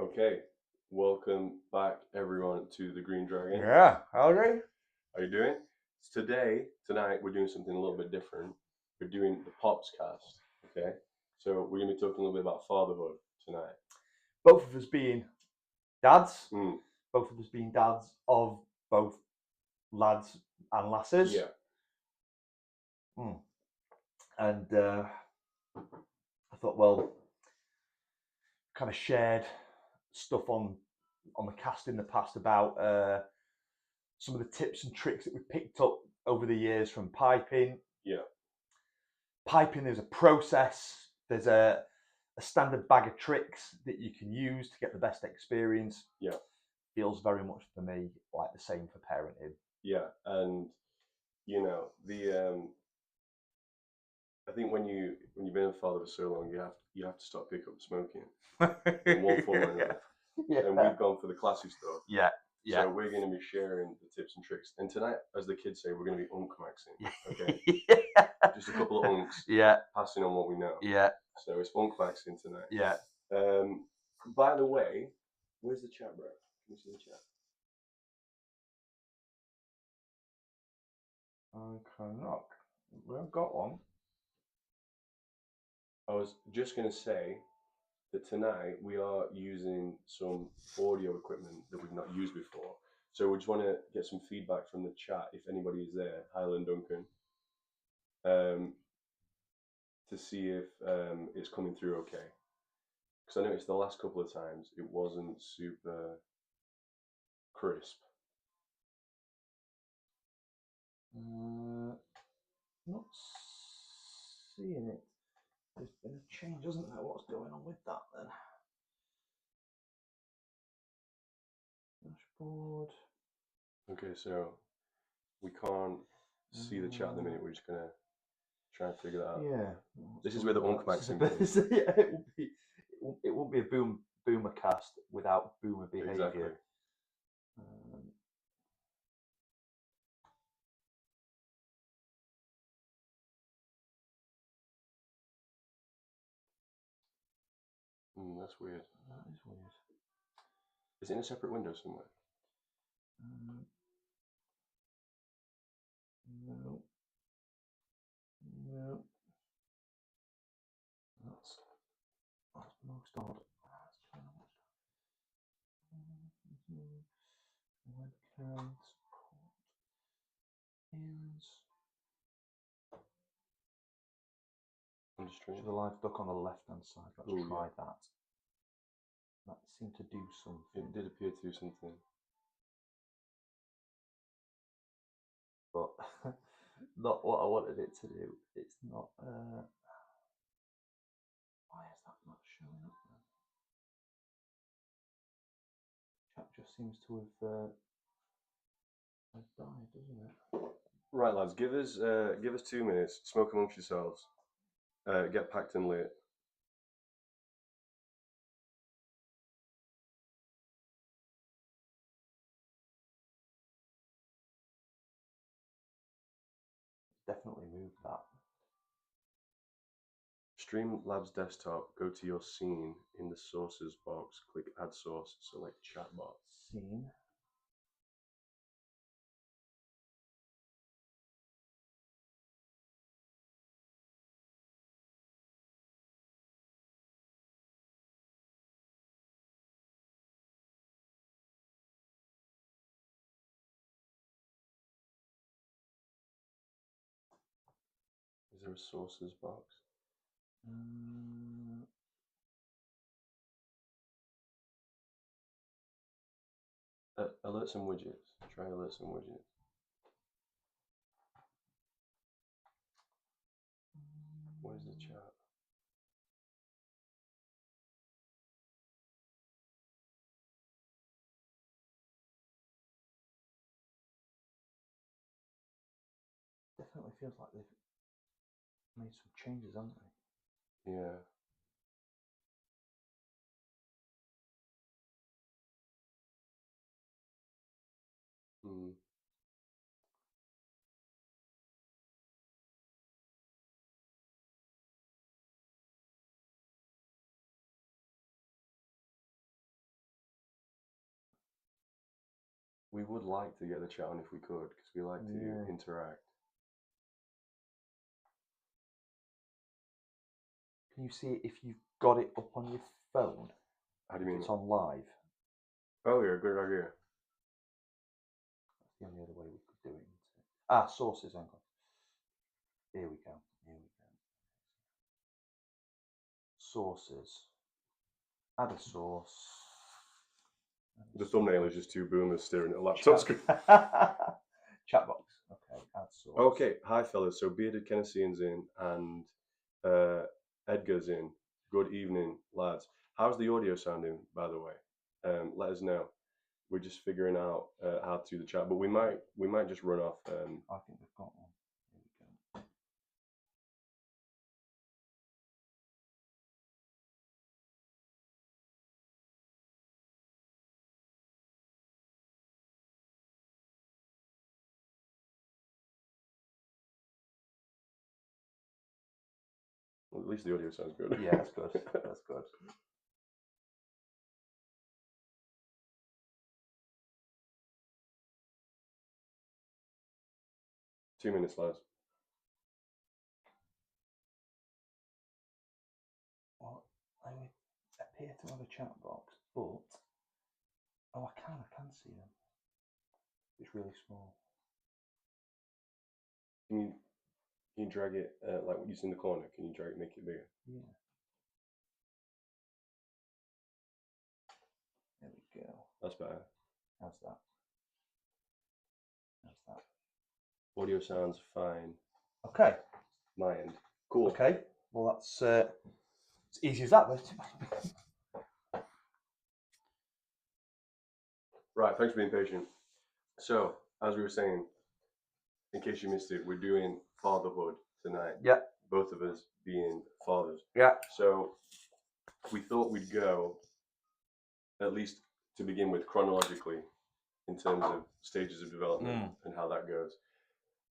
Okay, welcome back everyone to the Green Dragon. Yeah, howdy. How you doing? Tonight, we're doing something a little bit different. We're doing the Popscast. Okay, so we're gonna be talking a little bit about fatherhood tonight. Both of us being dads, Mm. both of us being dads of both lads and lasses. Yeah. And I thought, well, kind of shared stuff on the cast in the past about some of the tips and tricks that we picked up over the years from piping. Yeah. Piping, there's a process. There's a standard bag of tricks that you can use to get the best experience. Yeah. Feels very much for me like the same for parenting. Yeah, and you know I think when you've been a father for so long, you have to start picking up smoking in one form or another. Yeah. And we've gone for the classy stuff. Yeah. So we're going to be sharing the tips and tricks. And tonight, as the kids say, we're going to be unk-maxing. Okay. Yeah. Just a couple of unks. Yeah. Passing on what we know. Yeah. So it's unk-maxing tonight. Yeah. By the way, where's the chat, bro? Can you see the chat? I cannot. We haven't got one. I was just going to say that tonight we are using some audio equipment that we've not used before. So we just want to get some feedback from the chat if anybody is there, Highland Duncan, to see if it's coming through okay. Because I noticed the last couple of times it wasn't super crisp. Not seeing it. There's been a change, hasn't there? What's going on with that then? Dashboard. Okay, so we can't see the chat at the minute. We're just gonna try and figure that out. Yeah. This is where the unk-maxing comes. Yeah, it won't be a boomer cast without boomer behaviour. Exactly. That's weird. That is weird. Is it in a separate window somewhere? No. No. That's most odd. Webcam support. So the live duck on the left hand side. Let's try that. That seemed to do something. It did appear to do something. But not what I wanted it to do. It's not. Why is that not showing up then? Chat just seems to have died, doesn't it? Right, lads. Give us 2 minutes. Smoke amongst yourselves. Get packed and lit. Definitely moved that. Streamlabs desktop, go to your scene in the sources box, click add source, select chatbot. Scene. Is there a sources box? Alerts and widgets. Try alerts and widgets. Where's the chat? Definitely feels like they've made some changes, haven't they? Yeah. We would like to get the chat on if we could, because we like to interact. Can you see it if you've got it up on your phone? How do you mean? It's on live. Oh, yeah, good idea. That's the only other way we could do it. Ah, sources, hang on. Here we go. Sources. Add a source. The thumbnail is just two boomers staring at a laptop screen. Chat box. Okay, add source. Okay, hi fellas. So Bearded Kennescian's in and Edgar's in. Good evening, lads. How's the audio sounding, by the way? Let us know. We're just figuring out how to do the chat, but we might just run off. I think we've got one. Here we go. Well, at least the audio sounds good. Yeah, that's good. That's good. Two minutes, lads. Well, I appear to have a chat box, but I can see them. It's really small. Can you drag it like what you see in the corner? Can you drag it, make it bigger? Yeah. There we go. That's better. How's that? How's that? Audio sounds fine. Okay. My end. Cool. Okay. Well, that's as easy as that. Right. Thanks for being patient. So, as we were saying, in case you missed it, we're doing fatherhood tonight. Yeah. Both of us being fathers. Yeah. So, we thought we'd go, at least to begin with, chronologically, in terms of stages of development and how that goes.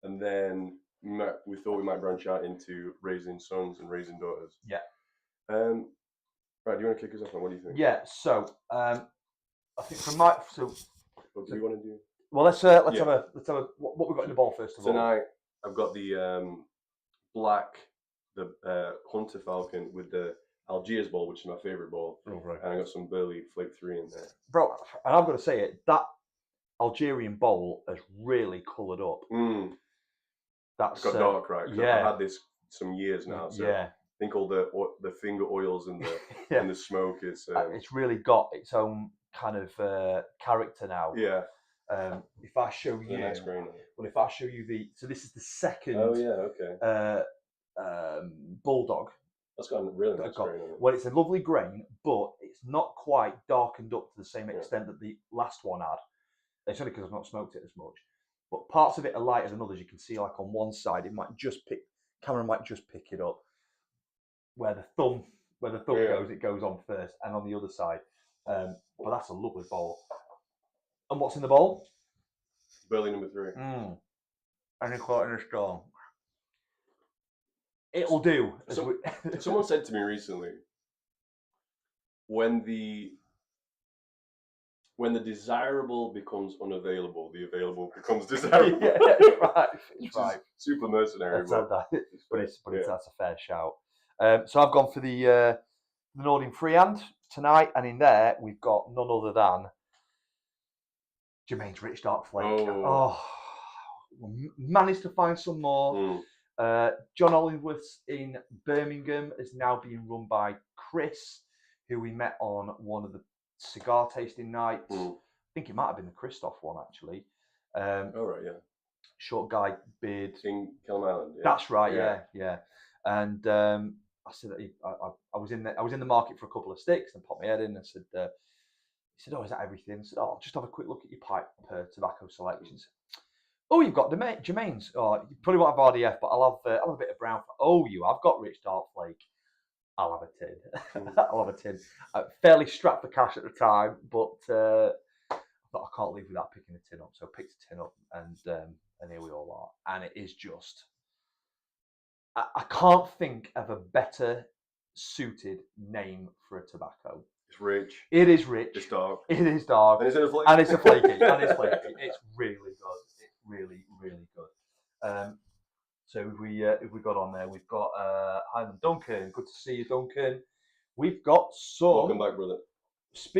And then we thought we might branch out into raising sons and raising daughters. Yeah. Right, do you want to kick us off? What do you think? Yeah. So, I think from my What do you want to do? Well, let's have a what we got in the ball first of all. Tonight, I've got the black, the Hunter Falcon with the Algiers ball, which is my favourite ball. Oh, right. And I got some Burley Flake 3 in there. Bro, and I've got to say it, that Algerian bowl has really coloured up. It's got dark, right? Yeah. I've had this some years now, so yeah. I think all the finger oils and the and the smoke is. It's really got its own kind of character now. Yeah. If I show you, nice grain. Well, if I show you so this is the second. Oh yeah, okay. Bulldog. That's got a really nice grain on it. Well, it's a lovely grain, but it's not quite darkened up to the same extent that the last one had. It's only because I've not smoked it as much. But parts of it are lighter than others. You can see, like on one side, camera might just pick it up. Where the thumb goes, it goes on first, and on the other side. But that's a lovely bowl. And what's in the bowl? Burley number 3. And it's caught in a storm. It'll do. Someone said to me recently, when the desirable becomes unavailable, the available becomes desirable. Yeah, right. It's right. Super mercenary. That's a fair shout. So I've gone for the Northern Freehand tonight, and in there we've got none other than Jermaine's Rich Dark Flake. Managed to find some more. John Hollingworth's in Birmingham is now being run by Chris, who we met on one of the cigar tasting nights. I think it might have been the Christoph one, actually. Right, yeah. Short guy, beard. In Kelm Island. Yeah. That's right, yeah. And I said that I was in the market for a couple of sticks and popped my head in and said, he said, "Oh, is that everything?" I said, "Oh, just have a quick look at your pipe tobacco selections." "Oh, you've got Jermaine's. Oh, you probably won't have RDF, but I'll have a bit of brown." "Oh, I've got Rich Dark Flake. I'll have a tin." I'll have a tin. Fairly strapped for cash at the time, but I thought I can't leave without picking a tin up. So I picked a tin up, and here we all are. And it is just, I can't think of a better suited name for a tobacco. It's rich. It is rich. It's dark. It is dark. And it's in a flaky. And it's a flaky. And it's flaky. It's really good. It's really, really good. So if we got on there, we've got Highland Duncan. Good to see you, Duncan. We've got some. Welcome back, brother.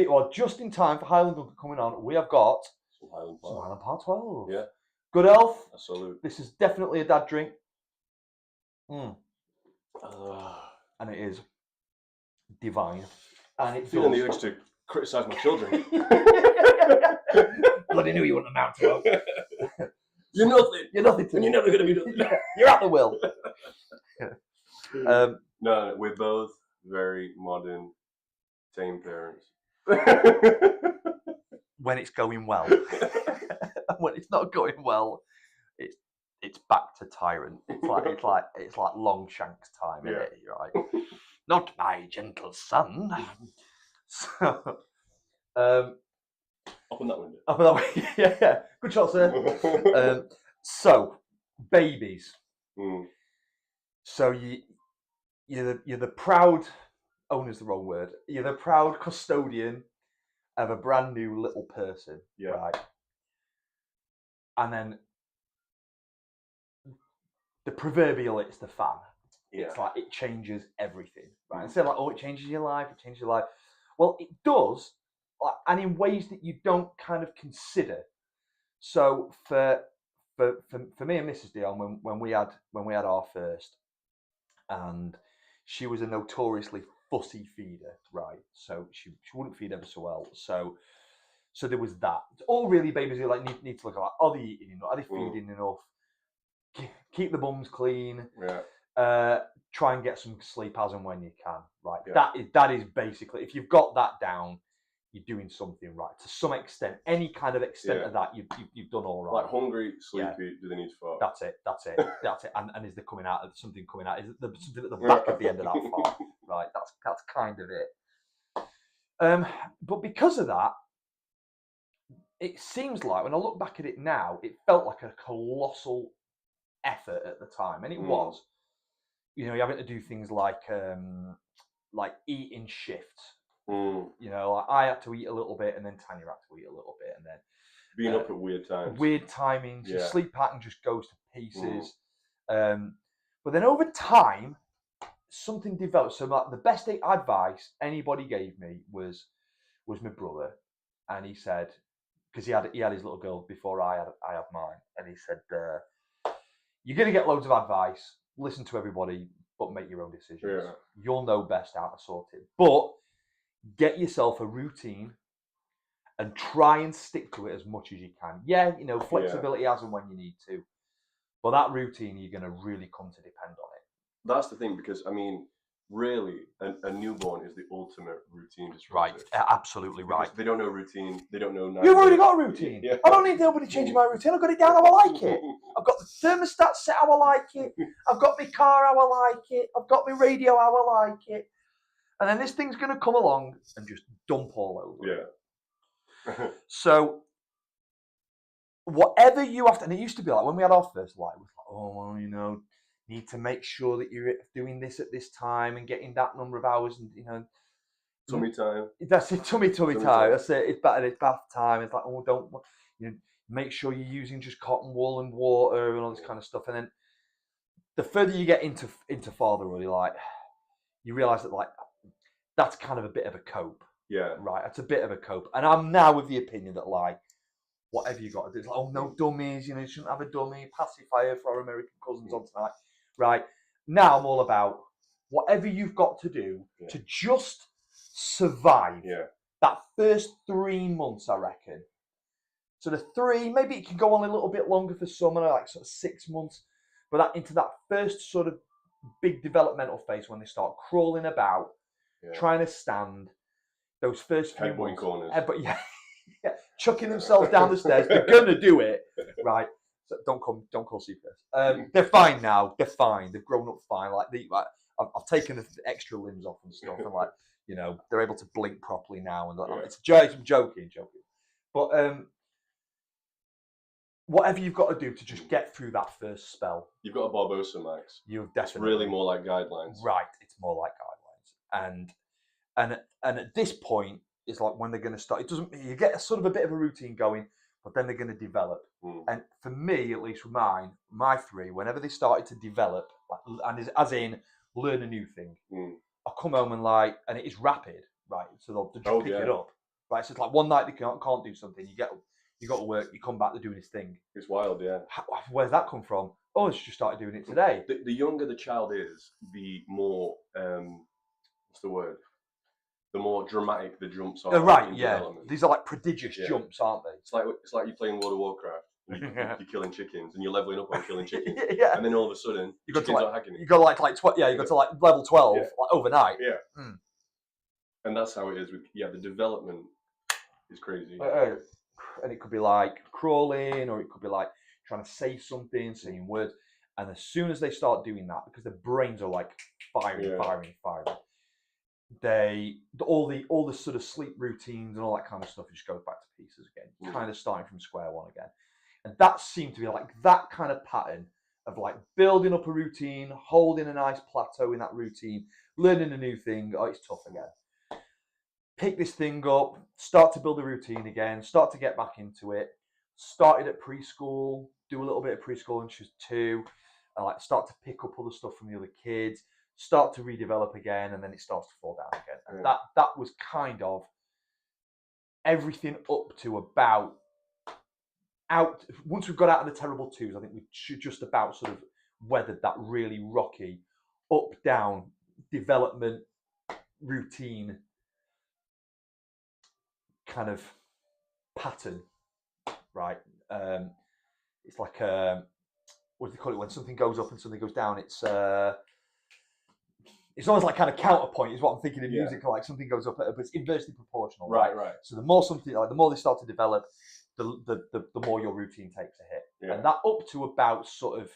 Well, just in time for Highland Duncan coming on, we have got Some Highland some Park. Highland Park 12. Yeah. Good Elf. A salute. This is definitely a dad drink. And it is divine. And it's feeling the urge to criticise my children. Bloody knew you wouldn't amount to it. You're nothing. You're nothing to And me. you're never going to be nothing. You're at the will. No, we're both very modern, tame parents. When it's going well. When it's not going well, it's back to tyrant. It's like Longshanks time, isn't it? You're right. Not my gentle son. So Open that window. up that way. Yeah. Good shot, sir. So babies. So you're the proud owner's the wrong word. You're the proud custodian of a brand new little person, right? And then the proverbial it's the fan. It's like it changes everything, right? Instead of like, it changes your life, it changes your life. Well, it does, and in ways that you don't kind of consider. So for me and Mrs. Dion, when we had our first, and she was a notoriously fussy feeder, right? So she wouldn't feed ever so well. So there was that. All really babies who like need to look at like, are they eating enough? Are they feeding enough? Keep the bums clean. Try and get some sleep as and when you can. Right. That is basically, if you've got that down, you're doing something right to some extent. Any kind of extent of that, you've done all right. Like hungry, sleepy. Do they need to fart? That's it. And is there coming out of something coming out? Is it something at the back of the end of that fart? Right. That's kind of it. But because of that, it seems like when I look back at it now, it felt like a colossal effort at the time, and it was. You know, you're having to do things like eating shifts. You know, like I had to eat a little bit, and then Tanya had to eat a little bit, and then being up at weird times. Weird timings. Your sleep pattern just goes to pieces. But then over time, something developed. So like the best advice anybody gave me was my brother, and he said, because he had his little girl before I had mine, and he said, you're gonna get loads of advice. Listen to everybody, but make your own decisions. You'll know best how to sort it. But get yourself a routine and try and stick to it as much as you can. Yeah, you know, flexibility as and when you need to. But that routine, you're going to really come to depend on it. That's the thing, because, I mean, really, a newborn is the ultimate routine disruptor. Right, absolutely right. Because they don't know routine. They don't know... You've already got a routine. Yeah. I don't need nobody changing my routine. I've got it down how I like it. I've got the thermostat set how I like it. I've got my car how I like it. I've got my radio how I like it. And then this thing's going to come along and just dump all over. Yeah. So, whatever you have to... And it used to be like, when we had our first life, it was like, oh, well, you know... Need to make sure that you're doing this at this time and getting that number of hours, and you know, tummy time. That's it, tummy time. That's it. It's better. It's bath time. It's like, oh, don't make sure you're using just cotton wool and water and all this kind of stuff. And then the further you get into fatherhood, like you realise that like that's kind of a bit of a cope. Yeah. Right. That's a bit of a cope. And I'm now with the opinion that like whatever you got to do, it's like, oh no dummies, you shouldn't have a dummy pacifier for our American cousins on tonight. Right, now I'm all about whatever you've got to do to just survive that first 3 months, I reckon. So the 3, maybe it can go on a little bit longer for some, like sort of 6 months, but that into that first sort of big developmental phase when they start crawling about, trying to stand, those first few months. Corners. But chucking themselves down the stairs. They're gonna do it, right? So don't call CPS. They're fine now. They're fine. They've grown up fine. Like I've taken the extra limbs off and stuff, and like they're able to blink properly now. And it's joking. But whatever you've got to do to just get through that first spell, you've got a Barbosa Max. You've definitely. It's really more like guidelines. Right. It's more like guidelines, and And at this point, it's like when they're going to start. It doesn't. You get sort of a bit of a routine going, but then they're going to develop. And for me, at least with my three, whenever they started to develop, and as in learn a new thing, I'll come home and it is rapid, right? So they'll just pick it up, right? So it's like one night they can't do something. You got to work. You come back, they're doing this thing. It's wild, yeah. Where's that come from? Oh, it's just started doing it today. The younger the child is, the more what's the word? The more dramatic the jumps are. Right, yeah. These are like prodigious jumps, aren't they? It's like you're playing World of Warcraft. You're killing chickens, and you're leveling up on killing chickens. And then all of a sudden, you got to you got to like level 12 like overnight. Yeah. And that's how it is with the development is crazy. And it could be like crawling, or it could be like trying to say something, saying words. And as soon as they start doing that, because their brains are like firing, all the sort of sleep routines and all that kind of stuff just goes back to pieces again. Kind of starting from square one again. And that seemed to be like that kind of pattern of like building up a routine, holding a nice plateau in that routine, learning a new thing. Oh, it's tough again. Pick this thing up, start to build a routine again, start to get back into it. Started at preschool, do a little bit of preschool when she was 2, and like start to pick up other stuff from the other kids, start to redevelop again, and then it starts to fall down again. And that was kind of everything up to about once we've got out of the terrible 2s, I think we should just about sort of weathered that really rocky up down development routine kind of pattern, right? It's like what do they call it when something goes up and something goes down? It's almost like kind of counterpoint is what I'm thinking in music. Like something goes up, but it's inversely proportional, right? So the more the more they start to develop, the more your routine takes a hit, and that up to about sort of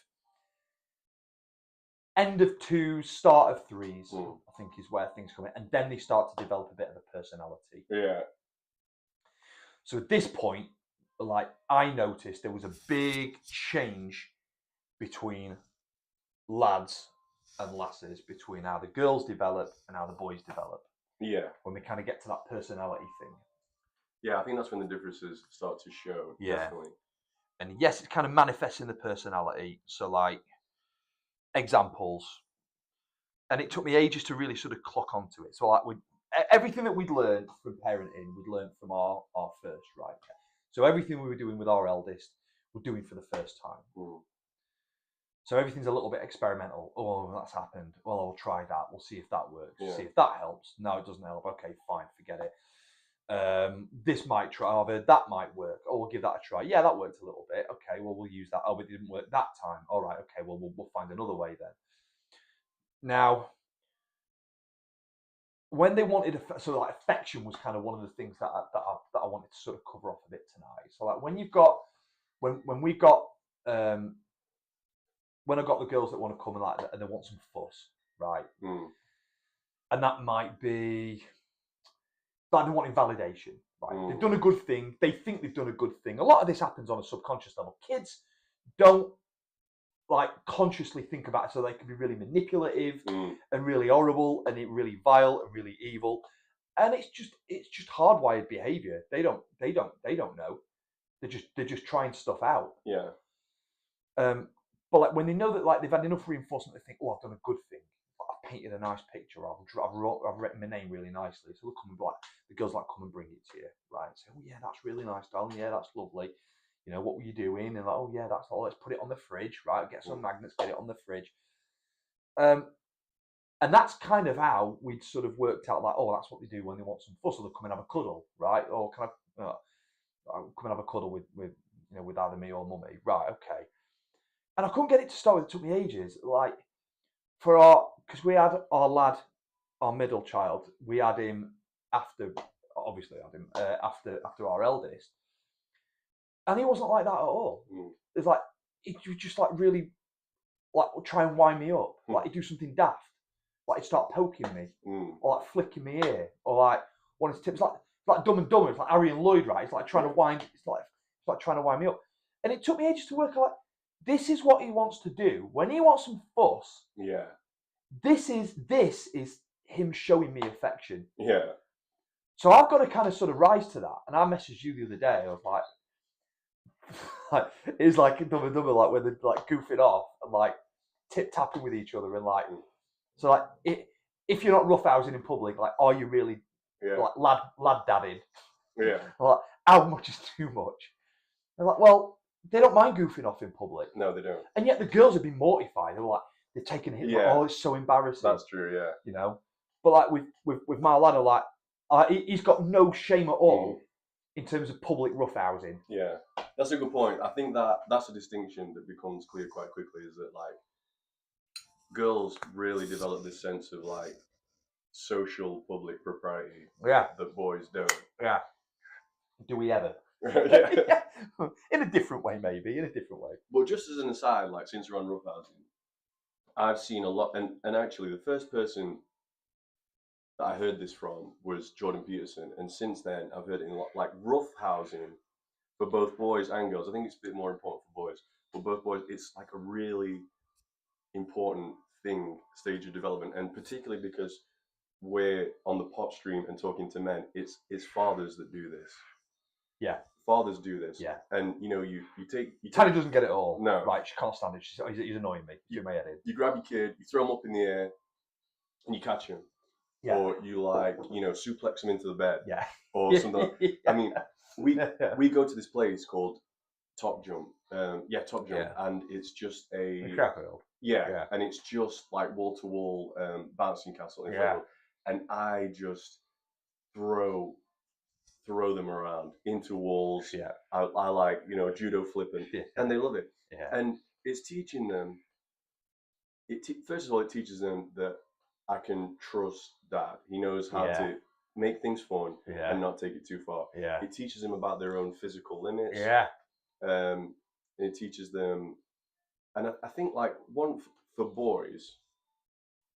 end of 2, start of 3s, I think is where things come in, and then they start to develop a bit of a personality. Yeah. So at this point, like I noticed there was a big change between lads and lasses, between how the girls develop and how the boys develop. Yeah. When we kind of get to that personality thing. Yeah, I think that's when the differences start to show. Yeah. Definitely. And yes, it kind of manifests in the personality. So like examples. And it took me ages to really sort of clock onto it. So like everything that we'd learned from parenting, we'd learned from our first, right? So everything we were doing with our eldest, we're doing for the first time. So everything's a little bit experimental. Oh, that's happened. Well, I'll try that. We'll see if that works. See if that helps. No, it doesn't help. Okay, fine, forget it. This might try, that might work. Oh, we'll give that a try. Yeah, that worked a little bit. Okay, well, we'll use that. Oh, but it didn't work that time. All right, okay, well, we'll find another way then. Now, when they wanted, so like affection was kind of one of the things that I wanted to sort of cover off a bit tonight. So like when you've got, when we've got, when I've got the girls that want to come and they want some fuss, right? And that might be like they want validation, right? They've done a good thing. They think they've done a good thing. A lot of this happens on a subconscious level. Kids don't like consciously think about it, so they can be really manipulative and really horrible and really vile and really evil. And it's just hardwired behavior. They don't know. They're just trying stuff out. Yeah. But like when they know that like they've had enough reinforcement, they think, oh, I've done a good thing. I've painted a nice picture. I've written my name really nicely. So they'll come and like the girls like come and bring it to you, right? Say, oh yeah, that's really nice, darling. Yeah, that's lovely. You know, what were you doing? And like, oh yeah, that's all. Let's put it on the fridge, right? Get some magnets, get it on the fridge. And that's kind of how we'd sort of worked out like, oh, that's what they do when they want some fuss. So they'll come and have a cuddle, right? Or can I come and have a cuddle with either me or mummy, right? Okay. And I couldn't get it to start with. It took me ages. Like because we had our lad, our middle child, we had him after our eldest, and he wasn't like that at all. It's like he would just like really like try and wind me up, like he'd do something daft, like he'd start poking me, or like flicking me ear, or like one of his tips, like Dumb and Dumber. It's like Harry and Lloyd, right? It's like trying to wind. It's like trying to wind me up, and it took me ages to work out. This is what he wants to do when he wants some fuss. Yeah. This is him showing me affection. Yeah. So I've got to kind of sort of rise to that. And I messaged you the other day. I was like, it's like a double, like when they're like goofing off and like tip tapping with each other and like, so like if you're not roughhousing in public, like, are you really like lad dadding? Yeah. Like, how much is too much? They're like, well, they don't mind goofing off in public. No, they don't. And yet the girls have been mortified. They're like, they're taking a hit. Like, oh, it's so embarrassing. That's true. Yeah. You know, but like with my lad, like, he's got no shame at all in terms of public roughhousing. Yeah, that's a good point. I think that's a distinction that becomes clear quite quickly. Is that like girls really develop this sense of like social public propriety. Yeah. That boys don't. Yeah. Do we ever? Yeah. In a different way, maybe. In a different way. But just as an aside, like since we're on roughhousing, I've seen a lot, and actually the first person that I heard this from was Jordan Peterson, and since then I've heard it in a lot, like roughhousing for both boys and girls. I think it's a bit more important for boys, but both boys, it's like a really important stage of development, and particularly because we're on the pop stream and talking to men, it's fathers that do this. Yeah. Fathers do this. Yeah. And you take Tanya doesn't get it all. No. Right, she can't stand it. He's annoying me. He's in my head in. You grab your kid, you throw him up in the air, and you catch him. Yeah. Or you suplex him into the bed. Yeah. Or something. I mean, we go to this place called Top Jump. Top Jump, yeah. And it's just a Sheffield. Yeah, and it's just like wall to wall bouncing castle in Sheffield, and I just throw them around into walls. Yeah, I like judo flipping, and they love it. Yeah, and it's teaching them. First of all, it teaches them that I can trust Dad. He knows how to make things fun and not take it too far. Yeah, it teaches them about their own physical limits. Yeah, it teaches them. And I think like one for boys,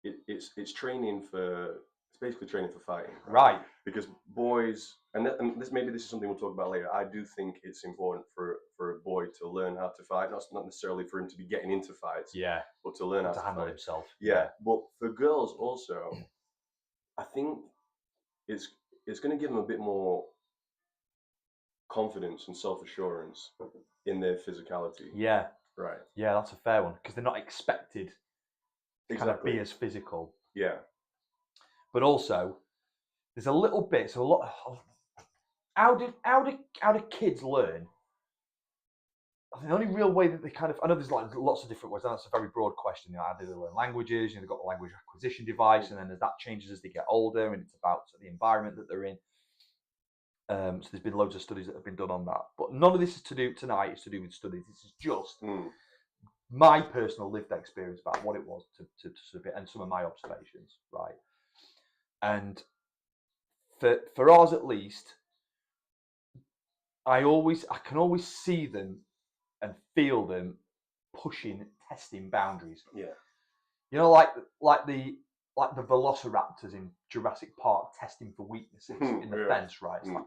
it's training it's basically training for fighting, right? Because boys, and this is something we'll talk about later. I do think it's important for a boy to learn how to fight, not necessarily for him to be getting into fights, but to learn how to handle fight himself. Yeah, but for girls also, I think it's going to give them a bit more confidence and self-assurance in their physicality. Yeah. Right. Yeah, that's a fair one because they're not expected to kind of be as physical. Yeah. But also, there's a little bit. So a lot. How do kids learn? I think the only real way that they kind of. I know there's like lots of different ways. And that's a very broad question. How do they learn languages? They've got the language acquisition device, and then as that changes as they get older, and it's about the environment that they're in. So there's been loads of studies that have been done on that, but none of this is to do tonight. It's to do with studies. This is just my personal lived experience about what it was to and some of my observations, right? And for ours at least, I can always see them and feel them testing boundaries. Yeah, like the velociraptors in Jurassic Park testing for weaknesses in the fence, right? It's like,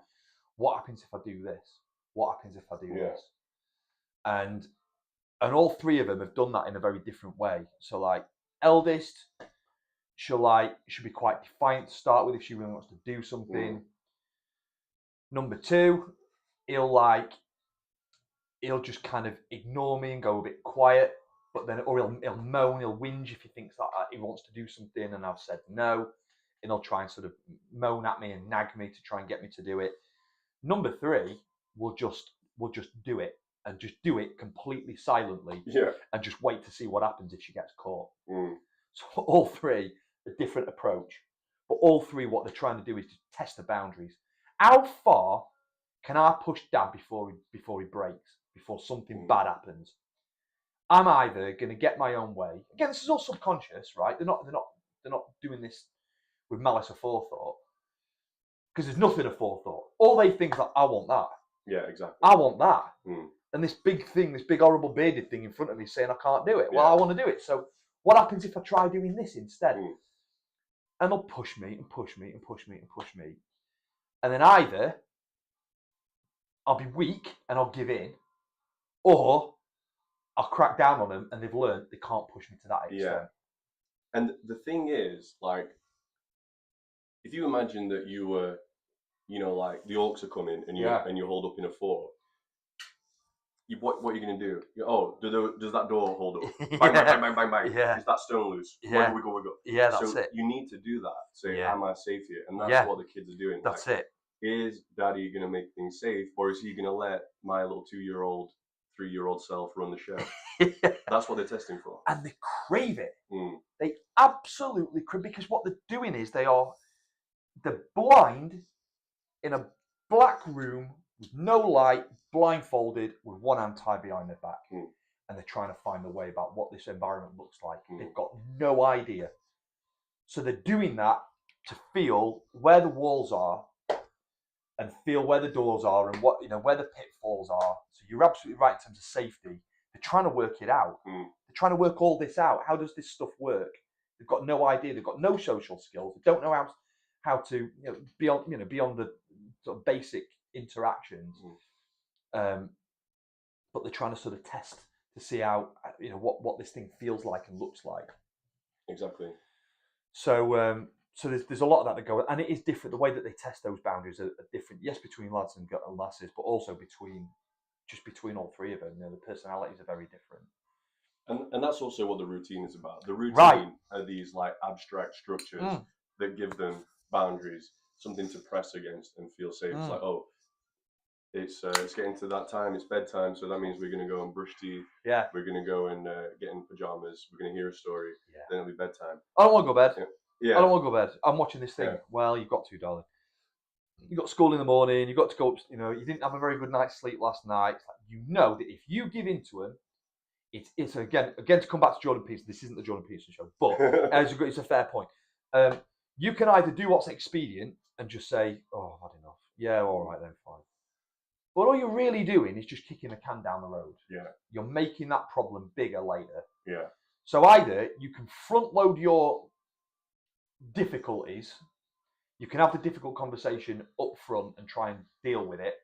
what happens if I do this? What happens if I do this? And all three of them have done that in a very different way. So like eldest, she'll be quite defiant to start with if she really wants to do something. Number two, he'll just kind of ignore me and go a bit quiet. But then, or he'll moan, he'll whinge if he thinks that he wants to do something and I've said no, and he'll try and sort of moan at me and nag me to try and get me to do it. Number three will just do it and just do it completely silently, and just wait to see what happens if she gets caught. So all three, a different approach, but all three, what they're trying to do is to test the boundaries. How far can I push Dad before he breaks, before something bad happens? I'm either going to get my own way. Again, this is all subconscious, right? They're not doing this with malice or forethought, because there's nothing of forethought. All they think is like, I want that. Yeah, exactly. I want that. And this big horrible bearded thing in front of me saying I can't do it. Well, I want to do it. So what happens if I try doing this instead? And they'll push me and push me and push me and push me. And then either I'll be weak and I'll give in, or I'll crack down on them and they've learned they can't push me to that extent. And the thing is, like, if you imagine that you were, like the orcs are coming and you hold up in a fort. What are you going to do? Does that door hold up? Bang, bang, bang, bang, bang, bang. Yeah. Is that stone loose? Yeah. Wiggle. Yeah, that's so it. You need to do that. Say, Yeah. am I safe here? And that's what the kids are doing. That's like, it. Is Daddy going to make things safe, or is he going to let my little 2-year-old, 3-year-old self run the show? That's what they're testing for. And they crave it. They absolutely crave, because what they're doing is they're blind in a black room with no light, blindfolded, with one hand tied behind their back. And they're trying to find a way about what this environment looks like. They've got no idea. So they're doing that to feel where the walls are and feel where the doors are and where the pitfalls are. So you're absolutely right in terms of safety. They're trying to work it out. They're trying to work all this out. How does this stuff work? They've got no idea. They've got no social skills. They don't know how to beyond the sort of basic interactions. But they're trying to sort of test to see how what this thing feels like and looks like. Exactly. So there's a lot of that go, and it is different. The way that they test those boundaries are different. Yes, between lads and lasses, but also between all three of them. The personalities are very different. And that's also what the routine is about. The routine are these like abstract structures that give them boundaries, something to press against and feel safe. It's like, it's getting to that time. It's bedtime, so that means we're going to go and brush teeth. Yeah. We're going to go and get in pajamas. We're going to hear a story. Yeah. Then it'll be bedtime. I don't want to go to bed. Yeah. I don't want to go to bed. I'm watching this thing. Yeah. Well, you've got to, darling. You got school in the morning. You got to go. You didn't have a very good night's sleep last night. That if you give in to them, it's again to come back to Jordan Peterson. This isn't the Jordan Peterson show, but it's a fair point. You can either do what's expedient and just say, "Oh, I've had enough." Yeah, all right then, fine. But all you're really doing is just kicking the can down the road. Yeah. You're making that problem bigger later. Yeah. So either you can front load your difficulties, you can have the difficult conversation up front and try and deal with it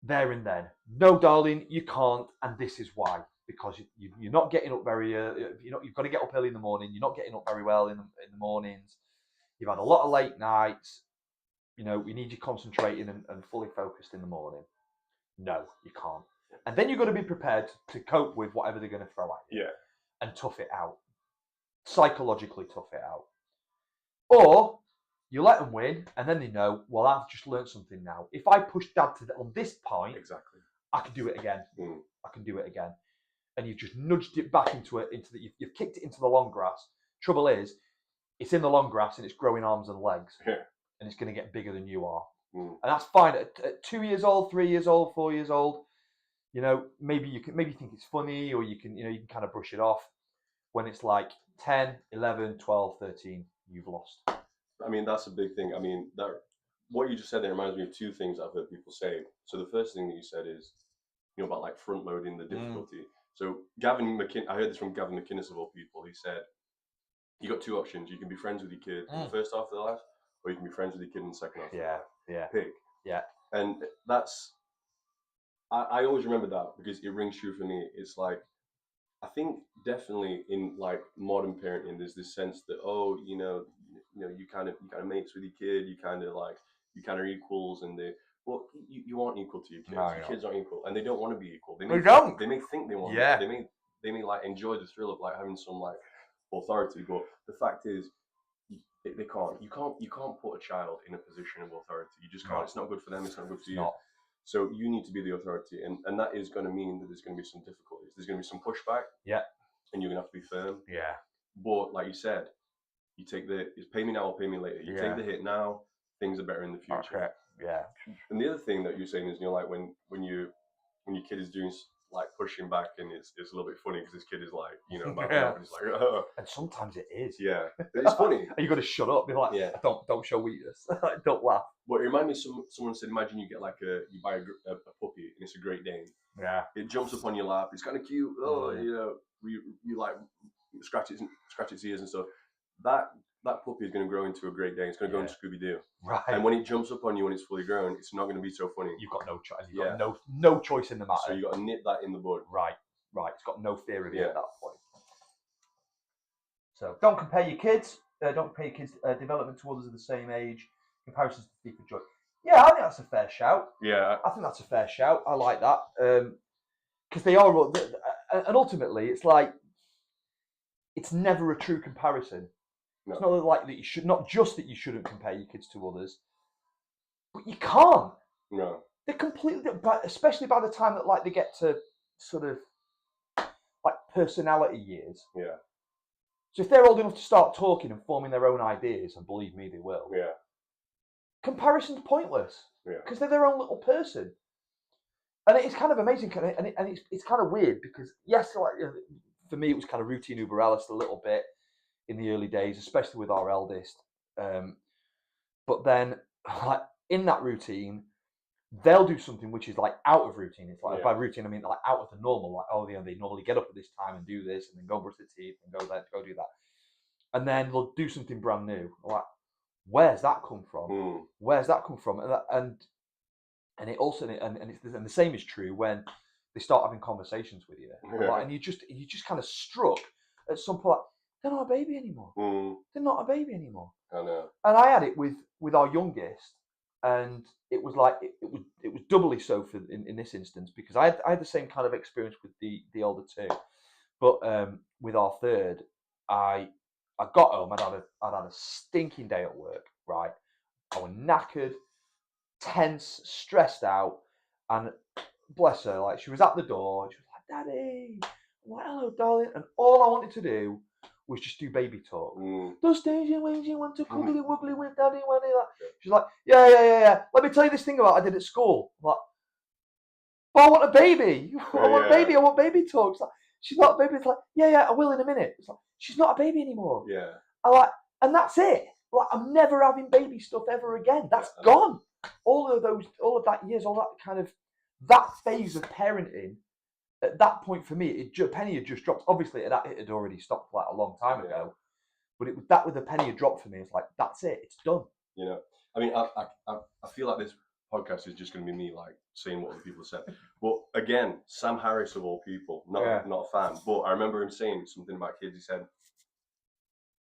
there and then. No, darling, you can't, and this is why. Because you're not getting up very early. You've got to get up early in the morning. You're not getting up very well in the mornings. You've had a lot of late nights. We need you concentrating and fully focused in the morning. No, you can't. And then you've got to be prepared to cope with whatever they're going to throw at you. Yeah. And tough it out. Psychologically tough it out. Or you let them win, and then they know, well, I've just learned something now. If I push Dad on this point, exactly, I can do it again. I can do it again. And you've just nudged it back you've kicked it into the long grass. Trouble is, it's in the long grass and it's growing arms and legs. Yeah. And it's going to get bigger than you are. And that's fine. At 2 years old, 3 years old, 4 years old, maybe you think it's funny, or you can kind of brush it off. When it's like 10, 11, 12, 13, you've lost. I mean, that's a big thing. I mean, what you just said there reminds me of two things I've heard people say. So the first thing that you said is, about like front loading the difficulty. So I heard this from Gavin McInnes of all people. He said, you got two options. You can be friends with your kid in the first half of their life, or you can be friends with your kid in the second half of their life. Yeah. Pick. Yeah. And that's, I always remember that because it rings true for me. It's like, I think definitely in like modern parenting, there's this sense that, you kind of mates with your kid, you kind of equals, and you aren't equal to your kids. No, your kids aren't equal, and they don't want to be equal. They don't. They may think they want. Yeah. They may like enjoy the thrill of like having some like authority, but the fact is, they can't. You can't put a child in a position of authority. You just can't. No. It's not good for them. It's not good for you. Not. So you need to be the authority, and that is going to mean that there's going to be some difficulties. There's going to be some pushback. Yeah. And you're going to have to be firm. Yeah. But like you said, you take it's pay me now or pay me later. You take the hit now, things are better in the future. Okay. Yeah. And the other thing that you're saying is, like when your kid is doing like pushing back, and it's a little bit funny because this kid is like, and he's like, oh. And sometimes it is. Yeah, it's funny. And you got to shut up. Be like, don't show weakness. Don't laugh. But it reminded me of someone said, imagine you get you buy a puppy and it's a Great Dane. Yeah. It jumps up on your lap. It's kind of cute. Oh, you like scratch its ears and stuff. That puppy is going to grow into a Great Dane. It's going to go into Scooby-Doo. Right. And when it jumps up on you when it's fully grown, it's not going to be so funny. You've got no choice. You've got no choice in the matter. So you got to nip that in the bud. Right. It's got no fear of you at that point. So don't compare your kids. don't compare your kids' development to others of the same age. Comparisons to thief of joy. Yeah, I think that's a fair shout. Yeah. I think that's a fair shout. I like that because they are, and ultimately, it's like it's never a true comparison. No. It's not like that you should, not just that you shouldn't compare your kids to others, but you can't. No. They're completely, especially by the time that like they get to sort of like personality years. Yeah. So if they're old enough to start talking and forming their own ideas, and believe me, they will. Yeah. Comparison's pointless. Yeah. Because they're their own little person. And it's kind of amazing, and it's kind of weird because yes, like for me, it was kind of routine uber alles a little bit in the early days, especially with our eldest. But then, like in that routine, they'll do something which is like out of routine. It's like by routine, I mean like out of the normal. Like they normally get up at this time and do this, and then go brush their teeth and go there, go do that, and then they'll do something brand new. Like, where's that come from? Where's that come from? And it also and the same is true when they start having conversations with you, like, and you just kind of struck at some point. Like, they're not a baby anymore. They're not a baby anymore. I know. And I had it with our youngest, and it was like it was doubly so for in this instance because I had the same kind of experience with the older two, but with our third, I got home. I'd had a stinking day at work. Right, I was knackered, tense, stressed out, and bless her, like she was at the door. She was like, "Daddy," I'm like, "Hello, darling," and all I wanted to do was just do baby talk. Those days when you want to cuddly wuggly with daddy, when he like, she's like, yeah. Let me tell you this thing about I did at school. I'm like, but I want a baby. I want a baby. I want baby talk. It's like, she's not a baby. It's like, yeah, I will in a minute. It's like, she's not a baby anymore. Yeah. I like, and that's it. Like, I'm never having baby stuff ever again. That's gone. All of that years, all that kind of that phase of parenting. At that point for me, penny had just dropped. Obviously, it had already stopped like a long time ago. But it was that with the penny had dropped for me. It's like, that's it. It's done. You know, I mean, I feel like this podcast is just going to be me like saying what the people said. But again, Sam Harris of all people, not a fan. But I remember him saying something about kids. He said,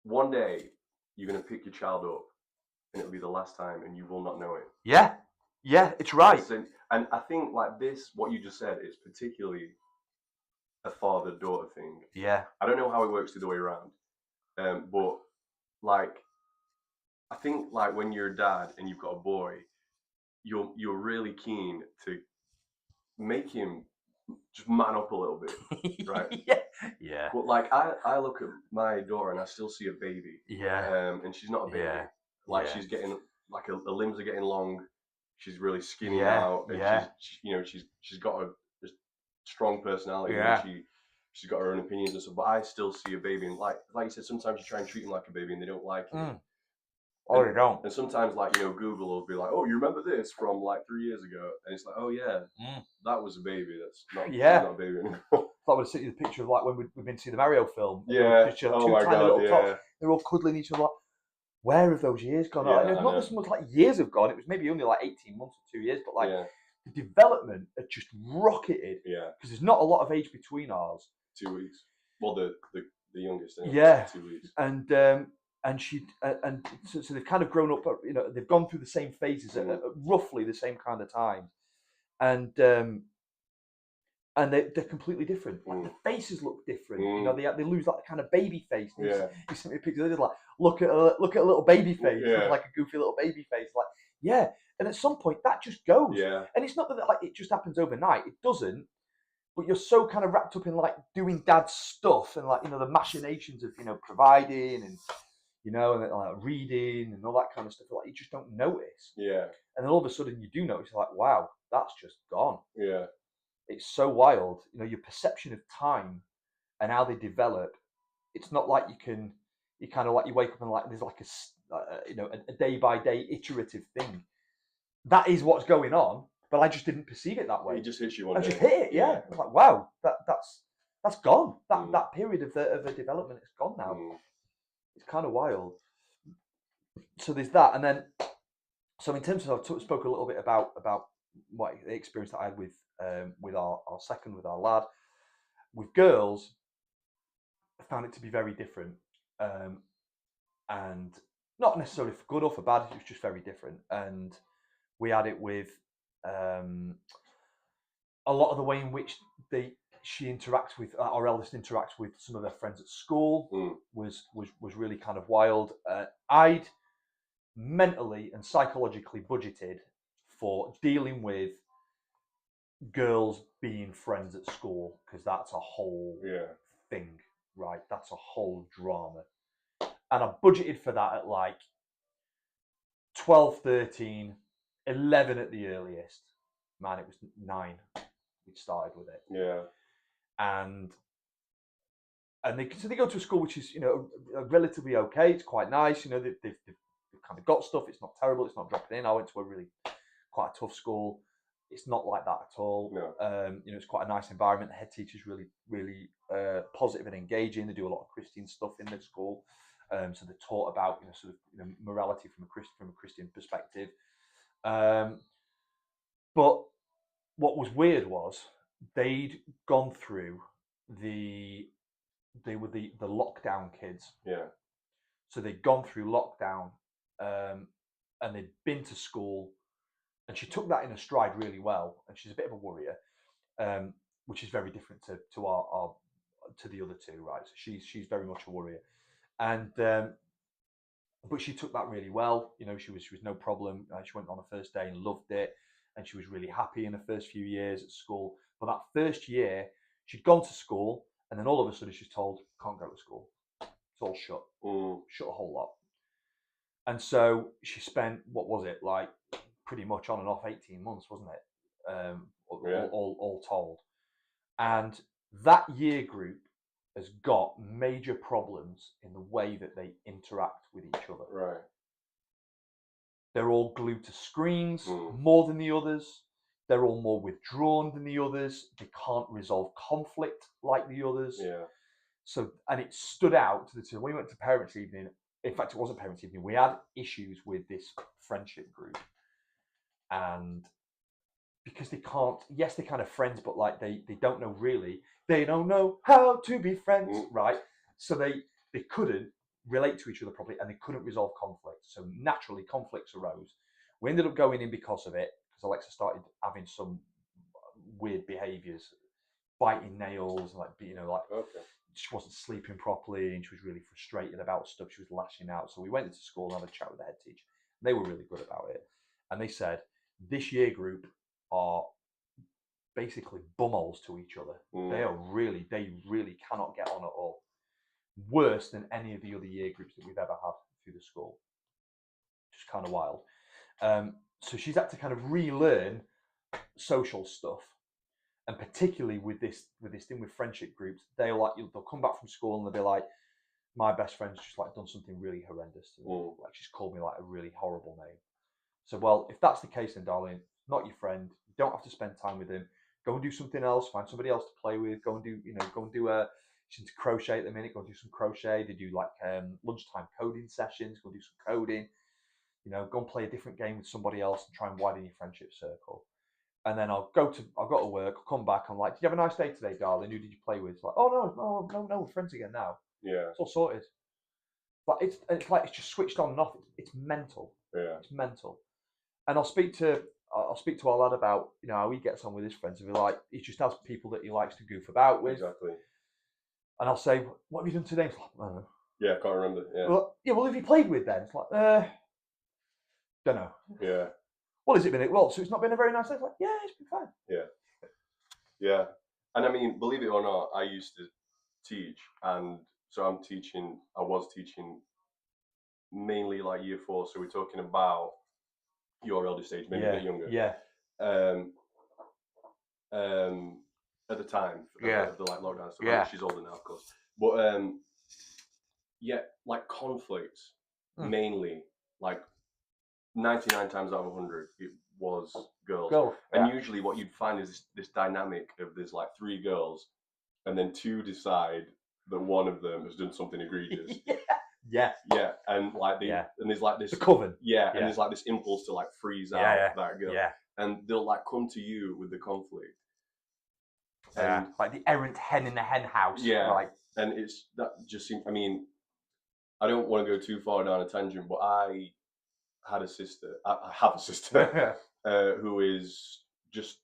"One day you're going to pick your child up, and it'll be the last time, and you will not know it." Yeah, it's right. And I think like this, what you just said, is particularly a father-daughter thing. Yeah. I don't know how it works the other way around, but like, I think like when you're a dad and you've got a boy, you're really keen to make him just man up a little bit, right? Yeah. But like I look at my daughter and I still see a baby. Yeah. And she's not a baby. Yeah. Like she's getting like her limbs are getting long. She's really skinny Yeah. now, and she's got a strong personality. Yeah. And she's got her own opinions and stuff. But I still see a baby, and like you said, sometimes you try and treat them like a baby, and they don't like it. Oh, they don't. And sometimes, like, Google will be like, "Oh, you remember this from like 3 years ago?" And it's like, "Oh yeah, that was a baby. That's not a baby anymore." I would have sent you the picture of like when we've been to the Mario film. Yeah. Oh my god. Tots. They're all cuddling each other. Like, where have those years gone? Yeah, and it's not so much like years have gone. It was maybe only like 18 months or 2 years, but like the development had just rocketed. Yeah. Because there's not a lot of age between ours. 2 weeks. Well, the youngest. Yeah. 2 weeks. And so they've kind of grown up. They've gone through the same phases at roughly the same kind of time, and they're completely different. Like the faces look different. They lose that kind of baby face. Yeah. You sent me a picture. They're just like, look at a little baby face, like a goofy little baby face. Like, yeah. And at some point that just goes. Yeah. And it's not that like it just happens overnight. It doesn't. But you're so kind of wrapped up in like doing dad's stuff and like the machinations of providing and and like reading and all that kind of stuff. Like you just don't notice. Yeah. And then all of a sudden you do notice. You're like, wow, that's just gone. Yeah. It's so wild. Your perception of time and how they develop. It's not like you kind of like you wake up and like there's like a day by day iterative thing. That is what's going on, but I just didn't perceive it that way. It just hits you one day. I just hit it. Yeah. I was like, wow, that's gone. That period of the development is gone now. It's kind of wild. So there's that, and then so in terms of I spoke a little bit about what the experience that I had with our second, with our lad. With girls, I found it to be very different. and not necessarily for good or for bad. It was just very different, and we had it with a lot of the way in which she interacts with our eldest interacts with some of their friends at school was really kind of wild. I'd mentally and psychologically budgeted for dealing with girls being friends at school, because that's a whole thing, right? That's a whole drama. And I budgeted for that at like 12, 13, 11 at the earliest. Man, it was 9 we started with it. Yeah. And they go to a school which is, you know, relatively okay. It's quite nice. You know, they've kind of got stuff. It's not terrible. It's not dropping in. I went to a really quite a tough school. It's not like that at all. No. You know, it's quite a nice environment. The head teacher's really positive and engaging. They do a lot of Christian stuff in the school. So they're taught about, you know, sort of, you know, morality from a Christian perspective. But what was weird was they'd gone through they were the lockdown kids. Yeah. So they'd gone through lockdown, and they'd been to school, and she took that in a stride really well. And she's a bit of a worrier, which is very different to our to the other two, right? So she's very much a worrier, and but she took that really well. You know, she was no problem. She went on her first day and loved it, and she was really happy in the first few years at school. But that first year, she'd gone to school, and then all of a sudden she's told, can't go to school. It's all shut. Shut a whole lot. And so she spent, what was it, like pretty much on and off 18 months, wasn't it? All told. And that year group has got major problems in the way that they interact with each other. Right. They're all glued to screens more than the others. They're all more withdrawn than the others. They can't resolve conflict like the others. Yeah. So, and it stood out to the two. When we went to parents' evening, in fact, it wasn't parents' evening. We had issues with this friendship group, and because they can't, yes, they're kind of friends, but like they don't know really. They don't know how to be friends, right? So they couldn't relate to each other properly, and they couldn't resolve conflict. So naturally, conflicts arose. We ended up going in because of it, because Alexa started having some weird behaviours, biting nails, and like, you know, like she wasn't sleeping properly, and she was really frustrated about stuff. She was lashing out. So we went into school and had a chat with the head teacher. They were really good about it, and they said this year group are basically bumholes to each other. They really cannot get on at all. Worse than any of the other year groups that we've ever had through the school. Just kind of wild. So she's had to kind of relearn social stuff, and particularly with this thing with friendship groups, they'll come back from school and they'll be like, my best friend's just like done something really horrendous to me. Like she's called me like a really horrible name. So, well, if that's the case, then darling, not your friend. You don't have to spend time with him. Go and do something else. Find somebody else to play with. Go and do she's into crochet at the minute. Go and do some crochet. They do like lunchtime coding sessions. Go and do some coding. You know, go and play a different game with somebody else and try and widen your friendship circle. And then I'll go to work. I'll come back. I'm like, did you have a nice day today, darling? Who did you play with? It's like, oh no, we're friends again now. Yeah, it's all sorted. But it's like it's just switched on and off. It's mental. Yeah, it's mental. And I'll speak to our lad about, you know, how he gets on with his friends. And be like, he just has people that he likes to goof about with. Exactly. And I'll say, what have you done today? It's like, I don't know. Yeah, I can't remember. Yeah. Well, who have you played with then? It's like, don't know. Yeah. Well, has it been? Well, so it's not been a very nice day. It's like, yeah, it's been fine. Yeah. Yeah. And I mean, believe it or not, I used to teach, and so I was teaching mainly like year 4. So we're talking about your eldest age, maybe a bit younger. Yeah. At the time, of the like lockdown stuff. Yeah. She's older now, of course. But yeah, like conflicts, mainly like 99 times out of 100, it was girls. And usually, what you'd find is this dynamic of there's like 3 girls, and then 2 decide that one of them has done something egregious. Yeah. And like and there's like this the coven. And there's like this impulse to like freeze out that girl. Yeah. And they'll like come to you with the conflict. And like the errant hen in the hen house. Yeah. Like, and it's that just seems. I mean, I don't want to go too far down a tangent, but I had a sister. I have a sister who is just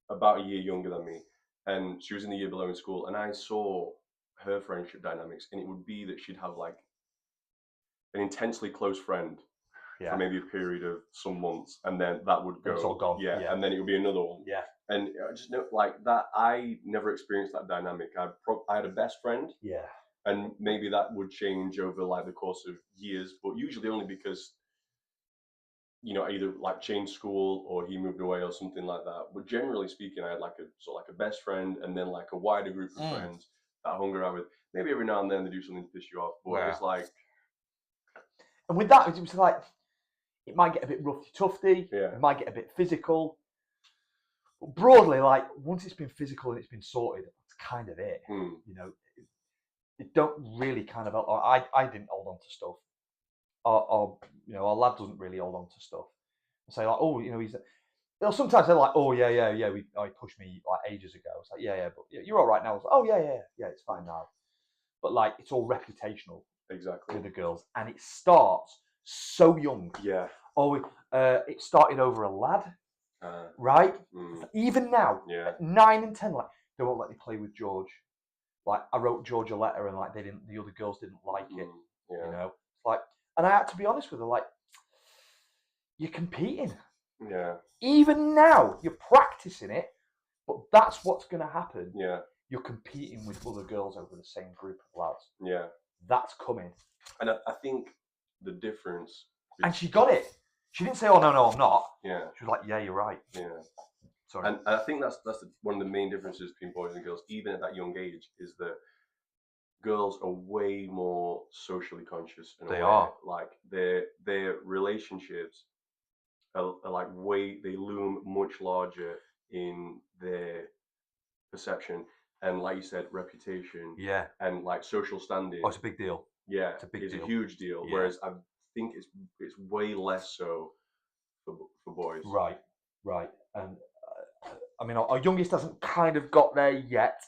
about a year younger than me, and she was in the year below in school. And I saw her friendship dynamics, and it would be that she'd have like an intensely close friend for Yeah. maybe a period of some months, and then that would And it's all go. gone. Yeah, Yeah. and then it would be another one. Yeah. And I just know like that. I never experienced that dynamic. I had a best friend, Yeah. and maybe that would change over like the course of years, but usually only because either like changed school or he moved away or something like that. But generally speaking, I had like a best friend and then like a wider group of friends that I hung around with. Maybe every now and then they do something to piss you off, but it's like. And with that, it was like it might get a bit roughy tufty. Yeah. It might get a bit physical. But broadly, like once it's been physical and it's been sorted, that's kind of it. You know, it don't really kind of. Or I didn't hold on to stuff. Or our lad doesn't really hold on to stuff. I say like, oh, he's. They'll sometimes say like, oh yeah. He pushed me like ages ago. It's like yeah, but you're all right now. It's like, oh yeah, it's fine now. But like, it's all reputational. Exactly. With the girls, and it starts so young. Yeah. Oh, it started over a lad, right? Even now, at 9 and 10, like they won't let me play with George. Like I wrote George a letter, and like the other girls didn't like it. Yeah. It's like, and I had to be honest with her, like, you're competing. Yeah. Even now, you're practicing it, but that's what's going to happen. Yeah. You're competing with other girls over the same group of lads. Yeah. That's coming. And I think the difference. And she got it. She didn't say, "Oh no, I'm not." Yeah. She was like, "Yeah, you're right." Yeah. Sorry. And I think that's one of the main differences between boys and girls, even at that young age, is that girls are way more socially conscious. They are. Like their relationships are like they loom much larger in their perception, and like you said, reputation. Yeah. And like social standing. Oh, it's a big deal. Yeah, it's a big it's deal. a huge deal. Yeah. Whereas I think it's way less so for boys. Right. And I mean, our youngest hasn't kind of got there yet.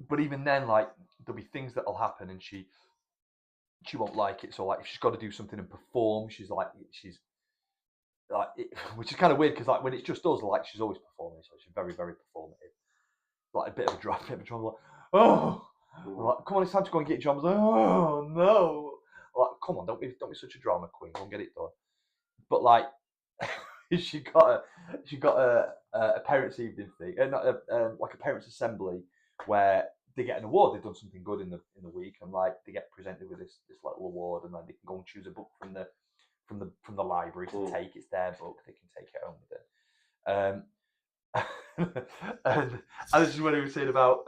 But even then, like there'll be things that'll happen, and she won't like it. So like, if she's got to do something and perform, she's like, which is kind of weird because like when it's just us, like she's always performing, so she's very, very performative. Like a bit of a drama, like, oh, like, come on, it's time to go and get your drums. Like, oh no, like come on, don't be such a drama queen. Go and get it done. But like, she got a parents' evening thing, like a parents' assembly where they get an award. They've done something good in the week, and like they get presented with this little award, and then they can go and choose a book from the library to take. It's their book. They can take it home with them. And this is what he was saying about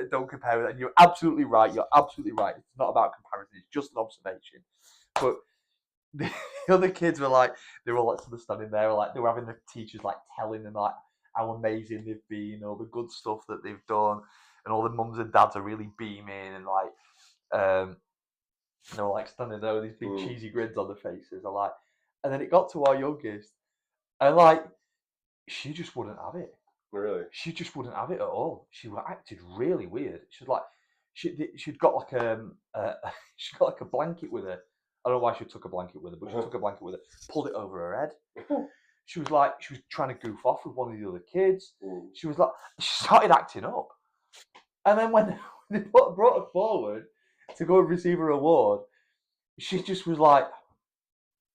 don't compare with that. You're absolutely right. It's not about comparison. It's just an observation. But the other kids were like, they were all like sort of standing there, like they were having the teachers like telling them like how amazing they've been, all the good stuff that they've done, and all the mums and dads are really beaming, and like they were like standing there with these big cheesy grins on their faces. And then it got to our youngest, and like she just wouldn't have it. Really? She just wouldn't have it at all. She acted really weird. She was like, she'd got like she got like a blanket with her. I don't know why she took a blanket with her, but she took a blanket with her, pulled it over her head. She was trying to goof off with one of the other kids. She started acting up. And then when they brought her forward to go and receive her award, she just was like,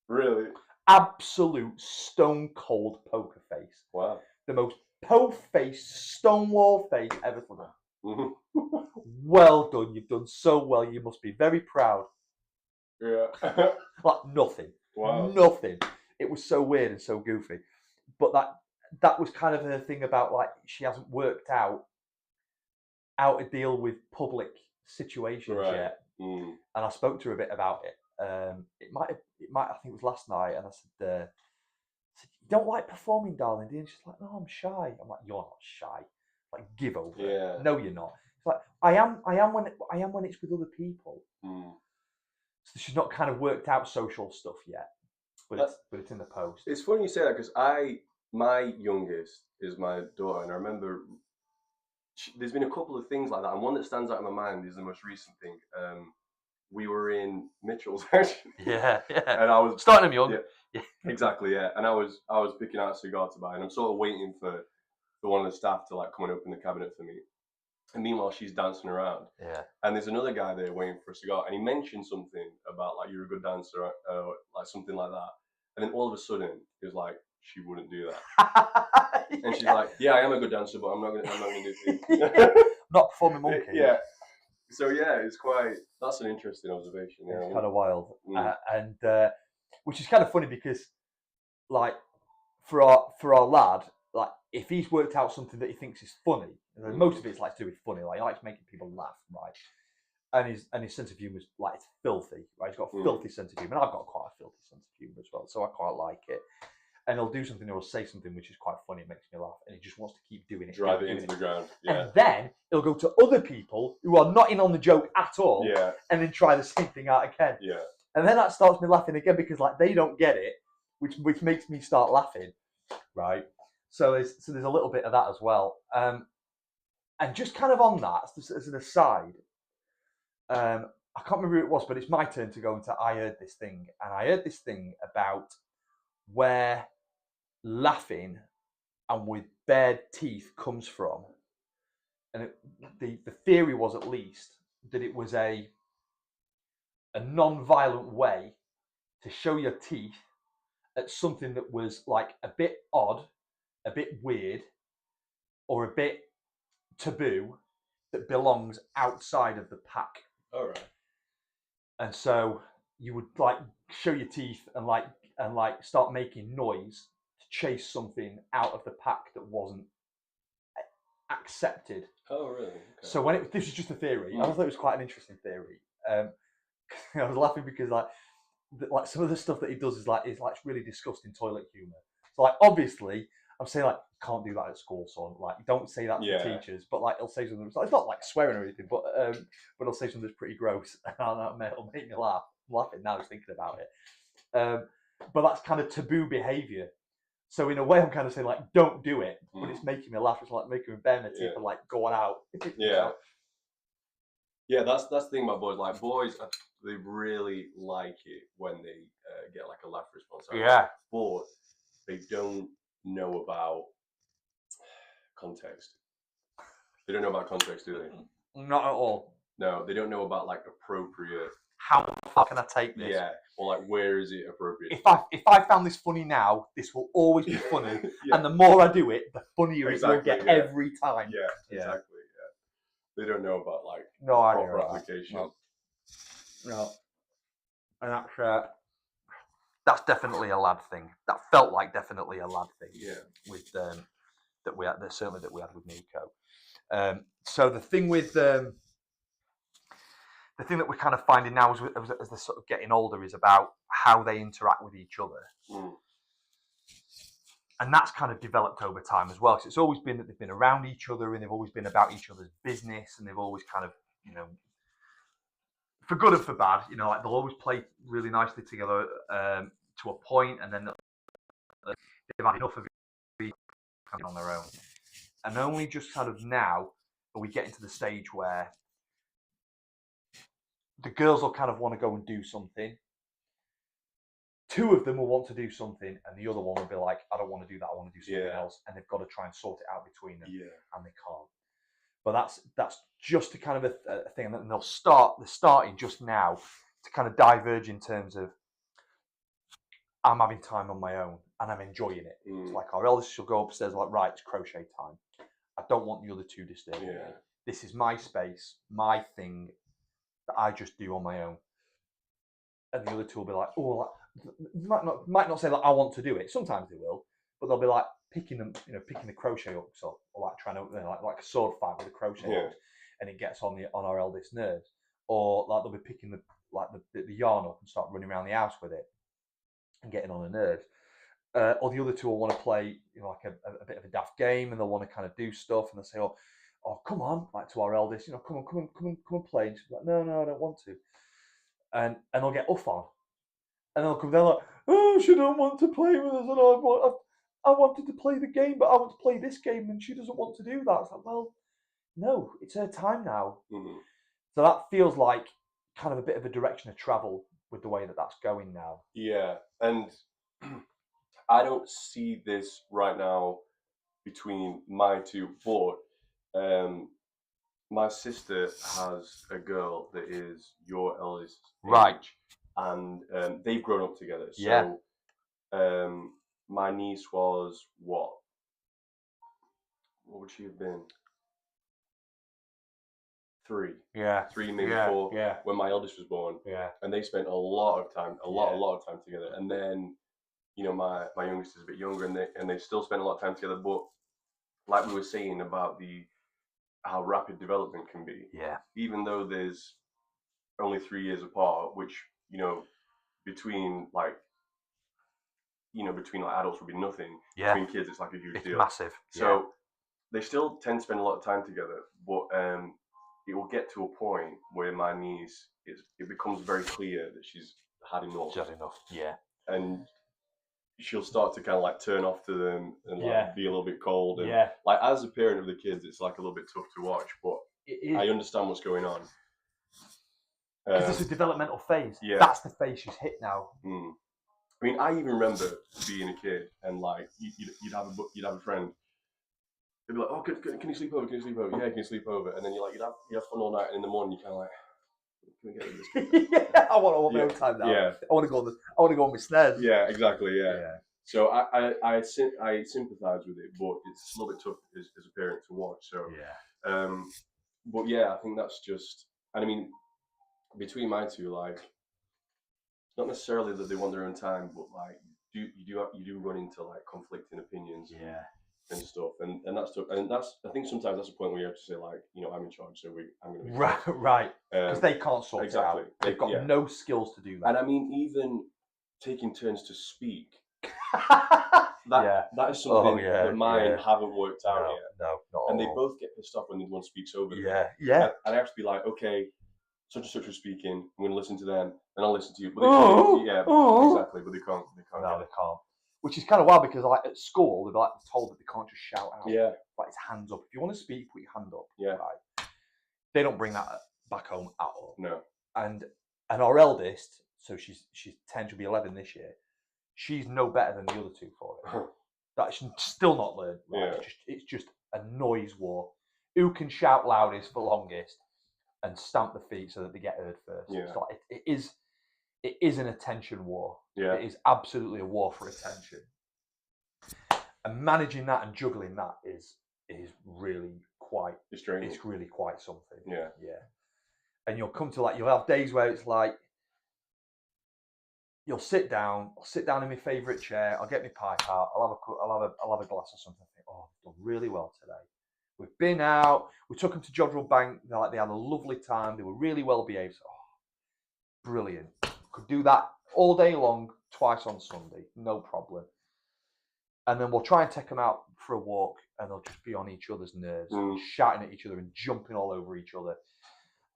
really? Absolute stone cold poker face. Wow. The most po-faced, stonewall face ever done. Well done. You've done so well. You must be very proud. Yeah. Like nothing. Wow. Nothing. It was so weird and so goofy. But that was kind of her thing about like she hasn't worked out how to deal with public situations yet. And I spoke to her a bit about it. It might I think it was last night, and I said, you don't like performing, darling, do you? And she's like, no, I'm shy. I'm like, you're not shy. Like, give over. Yeah. No, you're not. It's like, I am when it's with other people. So she's not kind of worked out social stuff yet, but it's in the post. It's funny you say that because my youngest is my daughter, and I remember there's been a couple of things like that, and one that stands out in my mind is the most recent thing. we were in Mitchell's actually. Yeah. And I was starting them young. Yeah, exactly. Yeah, and I was picking out a cigar to buy, and I'm sort of waiting for one of the staff to like come and open the cabinet for me. And meanwhile, she's dancing around. Yeah. And there's another guy there waiting for a cigar, and he mentioned something about like you're a good dancer, like something like that. And then all of a sudden, he was like, she wouldn't do that. And she's like, yeah, I am a good dancer, but I'm not gonna do things. Not performing monkey. Yeah. So yeah, that's an interesting observation. Yeah. It's kind of wild, and which is kind of funny because, like, for our lad, like if he's worked out something that he thinks is funny, most of it's like to do with funny, like he likes making people laugh, right? And his sense of humour is like it's filthy, right? He's got a filthy sense of humour, and I've got quite a filthy sense of humour as well, so I quite like it. And he'll do something or he'll say something which is quite funny, it makes me laugh, and he just wants to keep doing it. Drive it into the ground. Yeah. And then he'll go to other people who are not in on the joke at all, and then try the same thing out again. Yeah. And then that starts me laughing again because like they don't get it, which makes me start laughing, right? So there's a little bit of that as well. And just kind of on that, as an aside, I can't remember who it was, but it's my turn to go into I heard this thing, and I heard this thing about where laughing and with bared teeth comes from, and the theory was at least that it was a non-violent way to show your teeth at something that was like a bit odd, a bit weird, or a bit taboo that belongs outside of the pack. All right. And so you would like show your teeth and like start making noise to chase something out of the pack that wasn't accepted. Oh, really? Okay. So this is just a theory. I thought it was quite an interesting theory. I was laughing because like some of the stuff that he does is like really disgusting toilet humor. So like obviously I'm saying like you can't do that at school, son. Like you don't say that to teachers. But like he'll say something. It's not like swearing or anything, but he'll say something that's pretty gross, and it'll make me laugh. I'm laughing now just thinking about it. But that's kind of taboo behaviour. So in a way, I'm kind of saying like don't do it, but it's making me laugh. It's like making me bare my teeth and like going out. Yeah, that's the thing about boys. Like boys, they really like it when they get like a laugh response. Yeah. But they don't know about context. They don't know about context, do they? Not at all. No, they don't know about like appropriate. How far can I take this? Yeah, or like where is it appropriate? If I found this funny now, this will always be funny, and the more I do it, the funnier it will get every time. Yeah, exactly. Yeah, they don't know about like proper application. No, and that's definitely a lad thing. That felt like definitely a lad thing. Yeah, with that we had with Nico. So the thing with the thing that we're kind of finding now as they're sort of getting older is about how they interact with each other. And that's kind of developed over time as well. So it's always been that they've been around each other and they've always been about each other's business, and they've always kind of, for good or for bad, like they'll always play really nicely together to a point, and then they've had enough of it on their own. And only just kind of now are we getting to the stage where the girls will kind of want to go and do something. Two of them will want to do something, and the other one will be like, I don't want to do that, I want to do something else. And they've got to try and sort it out between them, and they can't. But that's just a kind of a thing. And they're starting just now to kind of diverge in terms of, I'm having time on my own, and I'm enjoying it. It's like our eldest will go upstairs, like, right, it's crochet time. I don't want the other two disturbing me. This is my space, my thing that I just do on my own. And the other two will be like, oh, might not say that I want to do it. Sometimes they will, but they'll be like picking the crochet hooks up, or like trying to like a sword fight with a crochet hooks, and it gets on our eldest nerves. Or like they'll be picking the yarn up and start running around the house with it and getting on her nerves. Or the other two will want to play like a bit of a daft game, and they'll want to kind of do stuff, and they'll say, oh, come on, like to our eldest, come on, play. And she's like, no, I don't want to. And they'll get off on. And they'll come down like, oh, she don't want to play with us. And I wanted to play the game, but I want to play this game, and she doesn't want to do that. It's like, well, no, it's her time now. So that feels like kind of a bit of a direction of travel with the way that that's going now. Yeah, and I don't see this right now between my two, but my sister has a girl that is your eldest Right. age, and they've grown up together. So Yeah. my niece was what? What would she have been? 3. Yeah. 3, maybe Yeah. 4. Yeah. When my eldest was born, Yeah. and they spent a lot of time, a lot Yeah. of time together. And then, you know, my youngest is a bit younger, and they still spend a lot of time together. But like we were saying about how rapid development can be, Yeah. even though there's only 3 years apart, which, you know, between like adults would be nothing. Yeah. Between kids, it's like a huge It's deal. massive. So they still tend to spend a lot of time together, but it will get to a point where my niece it becomes very clear that she's had enough. She had enough. Yeah. And she'll start to kind of like turn off to them and like Yeah. be a little bit cold. And Yeah. like as a parent of the kids, it's like a little bit tough to watch, but It is. I understand what's going on. Because it's a developmental phase. Yeah. That's the phase she's hit now. I mean, I even remember being a kid and like you'd have a friend. They'd be like, "Oh, can you sleep over? Can you sleep over? Yeah, can you sleep over?" And then you'd have fun all night, and in the morning you're kind of like, "Can we get rid of this?" Yeah, I want my own time now. Yeah. I want to go on my snares. Yeah, exactly. Yeah. Yeah. So I sympathise with it, but it's a little bit tough as a parent to watch. So Yeah. But yeah, I think that's just, and I mean, between my two, like, not necessarily that they want their own time, but like, you do run into like conflicting opinions. Yeah. And stuff, and that's tough, and that's, I think sometimes that's the point where you have to say like, you know, I'm in charge, so I'm going to be right, because they can't sort exactly. it out. They've got no skills to do that. And I mean, even taking turns to speak, that is something that mine haven't worked out yet. No, not and at they all. both get pissed off when one speaks over them. Yeah. And I have to be like, okay, such and such are speaking, I'm going to listen to them, and I'll listen to you. But they can't, exactly, but they can't. No, they can't. Which is kind of wild because, like, at school, they're like told that they can't just shout out. Yeah. Like, it's hands up. If you want to speak, put your hand up. Yeah. Right. They don't bring that back home at all. No. And our eldest, so she's 10, she'll be 11 this year. She's no better than the other two for it. That's still not learned. Right? Yeah. It's just a noise war. Who can shout loudest for longest and stamp the feet so that they get heard first? Yeah. It's like, it is an attention war. Yeah. It is absolutely a war for attention. And managing that and juggling that is really quite, it's really quite something. Yeah. Yeah. And you'll come to, like, you'll have days where it's like, you'll sit down, I'll sit down in my favourite chair, I'll get my pipe out, I'll have a glass of something. I think, oh, I've done really well today. We've been out, we took them to Jodrell Bank, they had a lovely time, they were really well behaved. Oh, brilliant. Could do that all day long, twice on Sunday, no problem. And then we'll try and take them out for a walk, and they'll just be on each other's nerves, shouting at each other and jumping all over each other.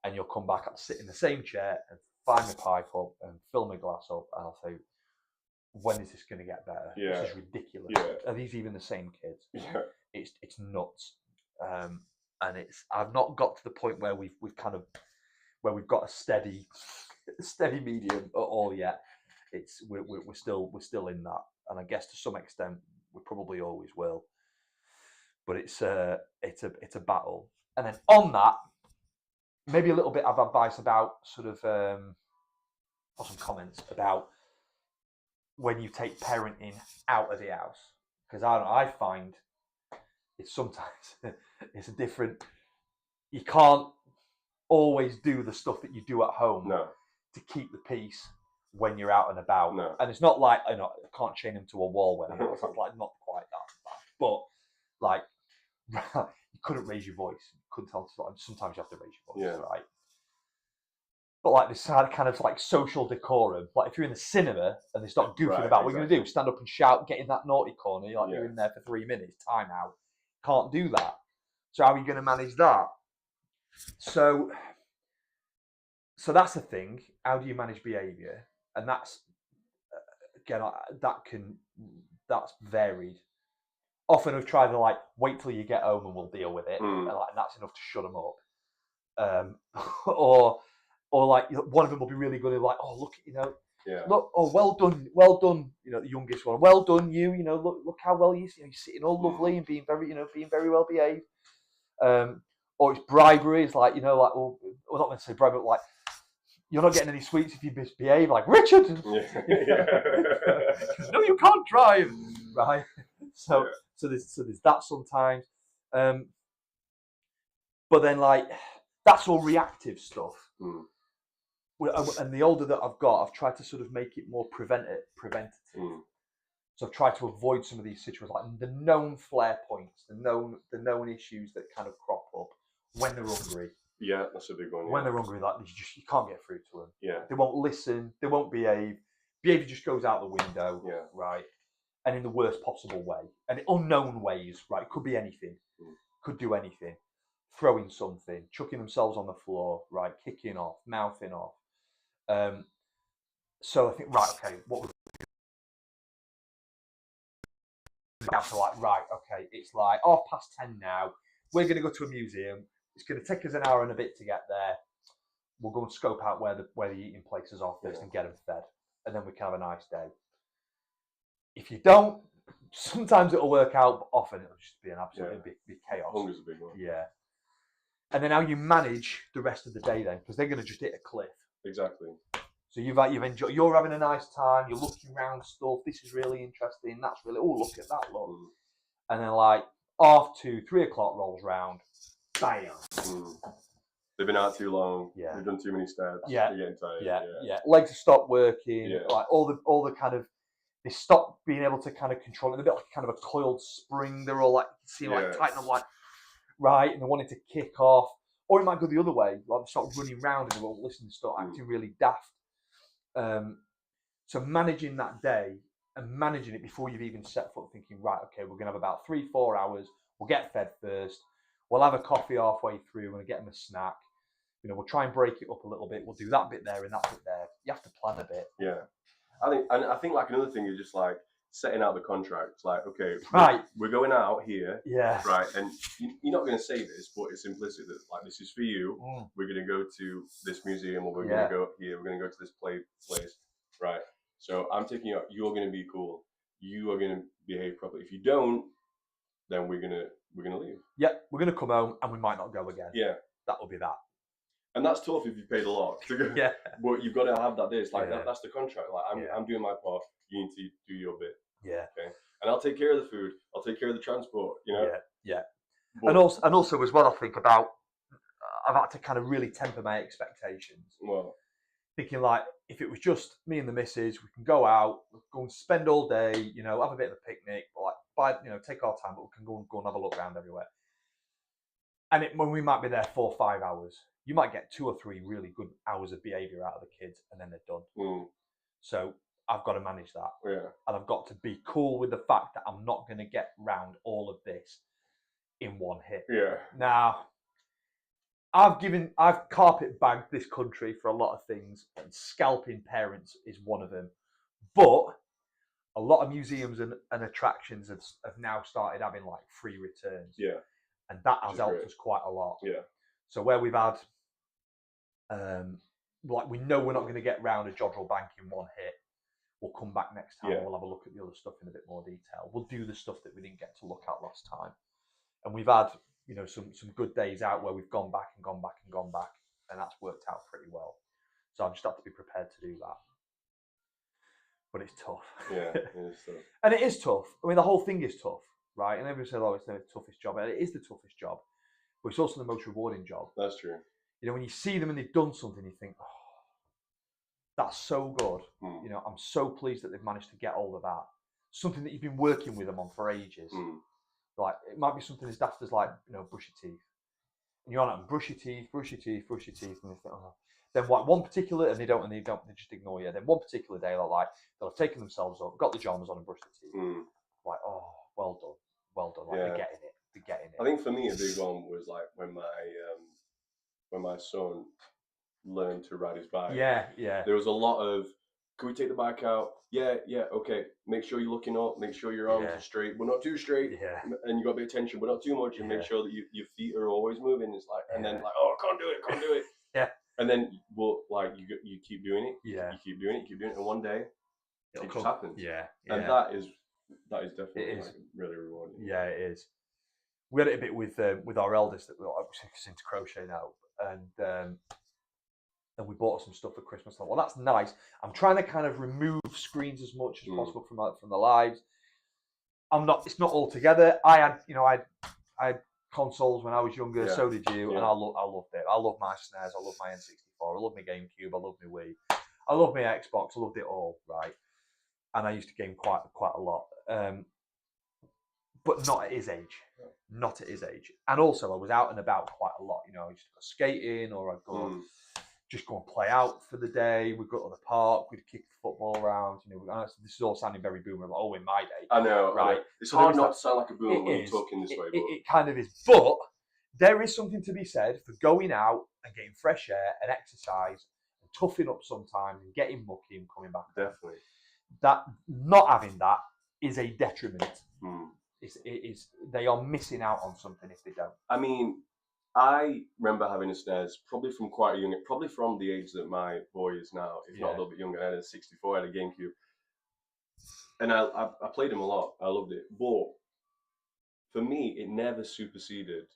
And you'll come back, I'll sit in the same chair and find my pipe up and fill my glass up, and I'll say, when is this going to get better? Yeah. This is ridiculous. Yeah. Are these even the same kids? Yeah. It's nuts. And I've not got to the point where we've got a steady medium at all yet. We're still in that, and I guess to some extent we probably always will. But it's a battle. And then on that, maybe a little bit of advice about sort of or some comments about when you take parenting out of the house, because I find it's sometimes it's a different. You can't always do the stuff that you do at home to keep the peace when you're out and about. No. And it's not like, I can't chain him to a wall when I'm out. It's like not quite that bad. But like, you couldn't raise your voice. You couldn't tell. Sometimes you have to raise your voice, right? But like this kind of like social decorum. Like if you're in the cinema and they start goofing about, what are you going to do? Stand up and shout, get in that naughty corner. You're in there for 3 minutes, time out. Can't do that. So how are you going to manage that? So that's the thing. How do you manage behaviour? And that's again, that's varied. Often I've tried to like wait till you get home and we'll deal with it, and that's enough to shut them up. Or or like one of them will be really good at like, oh look, Yeah. look, oh well done, the youngest one, well done you, look how well you're sitting all lovely and being very well behaved. Or it's bribery. It's like, like, well, we're not going to say bribery, but like, you're not getting any sweets if you misbehave. Like, Richard, no, you can't drive, right? So there's that sometimes. But then like, that's all reactive stuff. And the older that I've got, I've tried to sort of make it more preventative. So I've tried to avoid some of these situations, like the known flare points, the known issues that kind of crop up when they're hungry. Yeah, that's a big one. When they're hungry, like you can't get through to them. Yeah. They won't listen. They won't behave. Behavior just goes out the window. Yeah. Right. And in the worst possible way, and unknown ways. Right. It could be anything. Could do anything. Throwing something, chucking themselves on the floor. Right. Kicking off, mouthing off. So I think, right, okay, what was like, right, okay, it's like 10:30 now. We're going to go to a museum. It's going to take us an hour and a bit to get there. We'll go and scope out where the eating places are first and get them fed, and then we can have a nice day. If you don't, sometimes it'll work out, but often it'll just be an absolute be chaos. Hunger's a big one. Yeah. And then how you manage the rest of the day then, because they're going to just hit a cliff. Exactly. So you've enjoyed. You're having a nice time. You're looking around stuff. This is really interesting. That's really. Oh, look at that! Look. And then like 2-3 o'clock rolls round. Bam. They've been out too long. Yeah. They've done too many steps. Yeah. They're getting tired. Yeah. Legs have stopped working. Yeah. Like all the kind of, they stop being able to kind of control it. They're a bit like kind of a coiled spring. They're all like tighten up like right, and they're wanting to kick off. Or it might go the other way. Like they start running around and they won't listen and start acting really daft. So managing that day and managing it before you've even set foot, thinking, right, okay, we're going to have about 3-4 hours. We'll get fed first. We'll have a coffee halfway through. We're going to get them a snack. We'll try and break it up a little bit. We'll do that bit there and that bit there. You have to plan a bit. Yeah. I think like another thing is just like setting out the contract. Like, okay, we're going out here. Yeah. Right. And you're not going to say this, but it's implicit that like, this is for you. We're going to go to this museum, or we're going to go here. We're going to go to this place. Right. So I'm taking you out. You're going to be cool. You are going to behave properly. If you don't, then we're gonna leave. Yeah, we're gonna come home and we might not go again. Yeah. That'll be that. And that's tough if you paid a lot to go. Yeah. But you've got to have that day. It's like that's the contract. Like I'm doing my part. You need to do your bit. Yeah. Okay. And I'll take care of the food. I'll take care of the transport. Yeah. But, and also as well, I think about I've had to kind of really temper my expectations. Well, thinking like if it was just me and the missus, we can go out, go and spend all day, have a bit of a picnic, but like take our time, but we can go and have a look around everywhere. And when we might be there 4 or 5 hours, you might get 2 or 3 really good hours of behaviour out of the kids, and then they're done. So I've got to manage that. Yeah. And I've got to be cool with the fact that I'm not going to get round all of this in one hit. Yeah. Now, I've carpet bagged this country for a lot of things, and scalping parents is one of them. But a lot of museums and attractions have now started having like free returns. Yeah. And that has helped us quite a lot. Yeah. So where we've had, like we know we're not going to get round a Jodrell Bank in one hit, we'll come back next time and we'll have a look at the other stuff in a bit more detail. We'll do the stuff that we didn't get to look at last time. And we've had, some good days out where we've gone back and gone back and gone back, and that's worked out pretty well. So I've just had to be prepared to do that. But it's tough. Yeah, it is tough. And it is tough. I mean, the whole thing is tough, right? And everyone says, oh, it's the toughest job. And it is the toughest job, but it's also the most rewarding job. That's true. When you see them and they've done something, you think, oh, that's so good. I'm so pleased that they've managed to get all of that. Something that you've been working with them on for ages. Like, it might be something as daft as like, brush your teeth. And you're on it and brush your teeth, and you think, oh. Then one particular, and they just ignore you. Then one particular day, they'll have taken themselves up, got the pajamas on and brushed their teeth. Like, oh, well done. Like, they're getting it. I think for me, a big one was like when my son learned to ride his bike. Yeah. There was a lot of, can we take the bike out? Yeah, okay. Make sure you're looking up. Make sure your arms are straight. We're not too straight. Yeah. And you got a bit of tension, but not too much. And make sure that your feet are always moving. It's like, and then like, oh, I can't do it. Yeah. And then, well, like you keep doing it, Yeah. you keep doing it, and one day it just happens. Yeah. And that is definitely It is. like, really rewarding. Yeah, it is. We had it a bit with our eldest that we're into crochet now, and we bought some stuff for Christmas. I thought, well, that's nice. I'm trying to kind of remove screens as much as possible from the lives. It's not all together. I had consoles when I was younger. So did you, and I loved it. I love my SNES. I love my N64. I love my GameCube. I love my Wii. I love my Xbox. I loved it all, right? And I used to game quite a lot, but not at his age. Not at his age. And also, I was out and about quite a lot. I used to go skating, or I'd go just go and play out for the day. We'd go to the park. We'd kick the football around. This is all sounding very boomer. Like, in my day. I know, right? It's hard not to sound like a boomer when you're talking this way. It kind of is. But there is something to be said for going out and getting fresh air and exercise and toughing up sometimes and getting mucky and coming back. Definitely. That not having that is a detriment. It is. They are missing out on something if they don't. I mean, I remember having a SNES probably from quite a young, probably from the age that my boy is now, if not a little bit younger. I had a 64, I had a GameCube, and I played him a lot. I loved it, but for me, it never superseded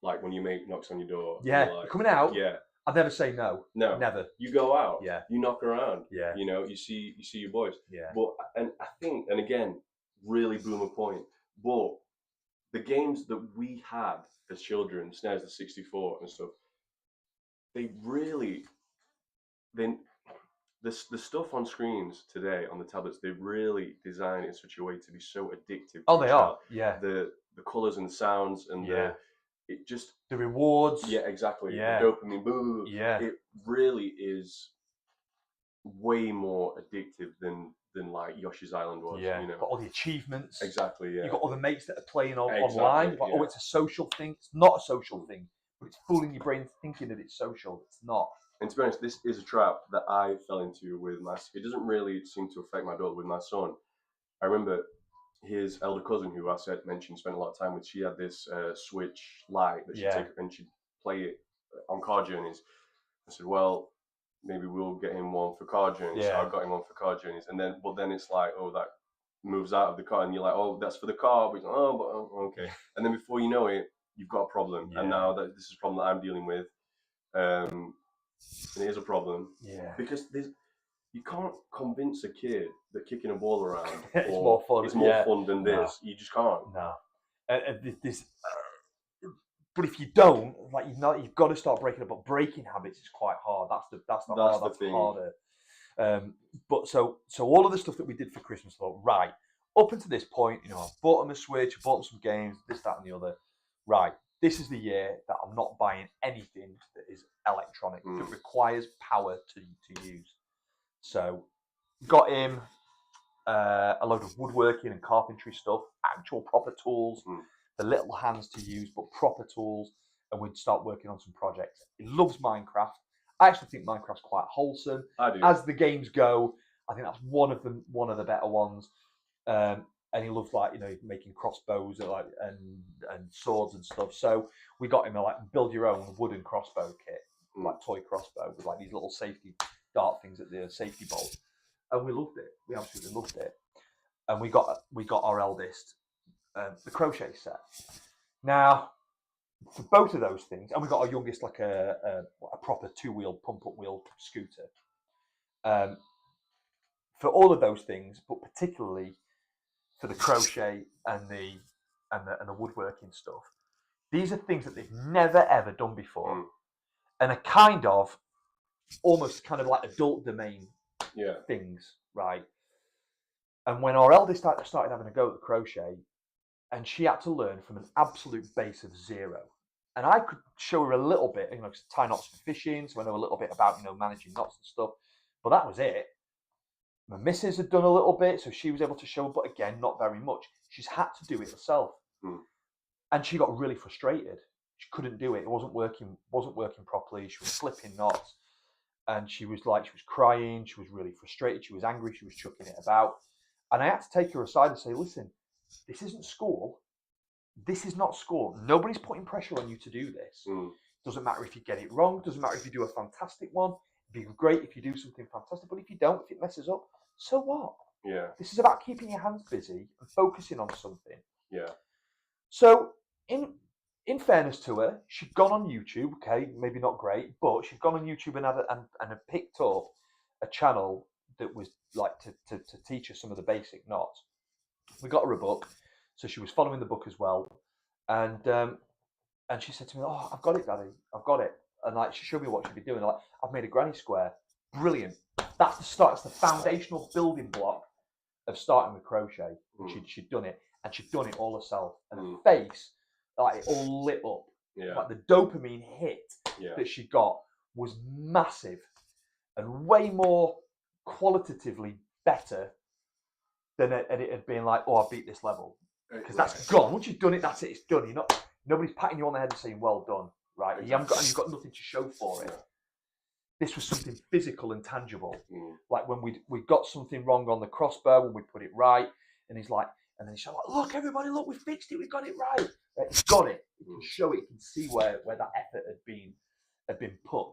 like when your mate knocks on your door. Yeah, like, coming out. Yeah, I'd never say no. No, never. You go out. Yeah, you knock around. Yeah, you see your boys. Yeah, but and I think, and again, really boomer point, but the games that we had as children, SNES, the 64 and stuff, the stuff on screens today on the tablets, they really design it in such a way to be so addictive. Oh, they are. Yeah. The colours and sounds and the rewards. Yeah, exactly. Yeah. The dopamine boo. Yeah. It really is way more addictive than like Yoshi's Island was. Yeah. Got all the achievements. Exactly. Yeah. You've got other mates that are playing online. Like, oh, it's a social thing. It's not a social thing, but it's fooling your brain thinking that it's social. It's not. And to be honest, this is a trap that I fell into with it doesn't really seem to affect my daughter. With my son, I remember his elder cousin, who I mentioned spent a lot of time with, she had this Switch Lite that she'd take and she'd play it on car journeys. I said, well, maybe we'll get him one for car journeys. So I got him one for car journeys. And then, but then it's like, oh, that moves out of the car and you're like, oh, that's for the car. But okay. And then before you know it, you've got a problem. And now this is a problem that I'm dealing with. And it is a problem. Yeah. Because you can't convince a kid that kicking a ball around is more fun. It's more fun than this. You just can't. No. But if you don't, like you've got to start breaking up. But breaking habits is quite hard. That's the thing. Harder. But so all of the stuff that we did for Christmas, though, right up until this point, I bought them a Switch, bought them some games, this, that, and the other. Right, this is the year that I'm not buying anything that is electronic that requires power to use. So, got him a load of woodworking and carpentry stuff, actual proper tools. The little hands to use, but proper tools, and we'd start working on some projects. He loves Minecraft. I actually think Minecraft's quite wholesome. I do. As the games go, I think that's one of the better ones. And he loves making crossbows and swords and stuff. So we got him a build your own wooden crossbow kit, like toy crossbow with these little safety dart things at the safety bolt, and we loved it. We absolutely loved it. And we got our eldest the crochet set. Now, for both of those things, and we got our youngest a proper 2-wheel pump-up wheel scooter. For all of those things, but particularly for the crochet and the woodworking stuff, these are things that they've never ever done before, and are almost like adult domain things, right? And when our eldest started having a go at the crochet, and she had to learn from an absolute base of zero. And I could show her a little bit, tie knots for fishing, so I know a little bit about, managing knots and stuff. But that was it. My missus had done a little bit, so she was able to show, but again, not very much. She's had to do it herself. And she got really frustrated. She couldn't do it. It wasn't working properly. She was slipping knots. And she was crying. She was really frustrated. She was angry. She was chucking it about. And I had to take her aside and say, listen, this isn't school. This is not school. Nobody's putting pressure on you to do this. Doesn't matter if you get it wrong. Doesn't matter if you do a fantastic one. It'd be great if you do something fantastic, but if you don't, if it messes up, so what? Yeah. This is about keeping your hands busy and focusing on something. Yeah. So, in fairness to her, she'd gone on YouTube. Okay, maybe not great, but she'd gone on YouTube and had picked up a channel that was like to teach her some of the basic knots. We got her a book, so she was following the book as well, and she said to me, "Oh, I've got it, Daddy. I've got it." And like she showed me what she'd be doing. Like, I've made a granny square. Brilliant. That's the start. It's the foundational building block of starting with crochet. She'd done it, and she'd done it all herself. And her face, like it all lit up. Yeah. Like the dopamine hit that she got was massive, and way more qualitatively better than it had been like, "Oh, I beat this level," because that's gone. Once you've done it, that's it. It's done. Nobody's patting you on the head and saying, "Well done," right? Exactly. You've got nothing to show for it. This was something physical and tangible. Like when we got something wrong on the crossbow and we put it right, and he's like, and then he's like, "Look, everybody, look, we fixed it. We got it right." He's got it. You can show it. You can see where that effort had been put,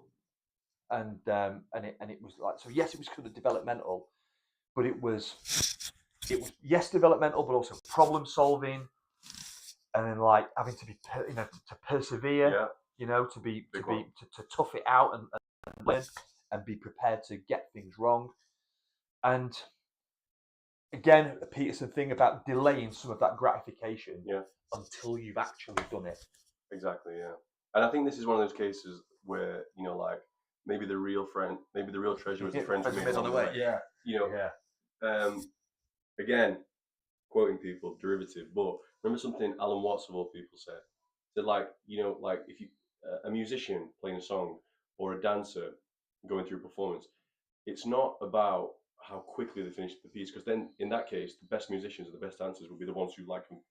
and it was like, so yes, it was kind of developmental, but it was yes developmental, but also problem solving, and then like having to be to persevere, to tough it out and learn and be prepared to get things wrong. And again, a Peterson thing about delaying some of that gratification until you've actually done it. Exactly, yeah. And I think this is one of those cases where, like, maybe the real treasure was the friends who made on the way. Yeah. Again, quoting people, derivative, but remember something Alan Watts of all people said. That like if you a musician playing a song or a dancer going through a performance, it's not about how quickly they finish the piece, because then in that case the best musicians or the best dancers will be the ones who like them.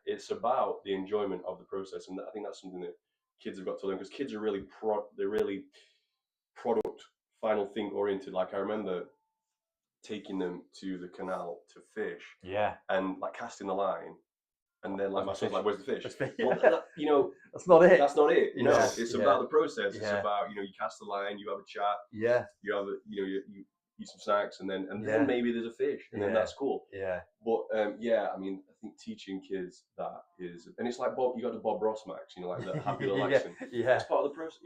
It's about the enjoyment of the process, and I think that's something that kids have got to learn, because kids are really product final thing oriented. Like I remember taking them to the canal to fish, and like casting the line, and then like my son's like, "Where's the fish?" Well, that's not it. That's not it. No, it's about the process. It's about you cast the line, you have a chat, you have you eat some snacks, and then maybe there's a fish, and then that's cool. But I mean, I think teaching kids that is, and it's like Bob. You got the Bob Ross Max, like the happy little accent. It's part of the process.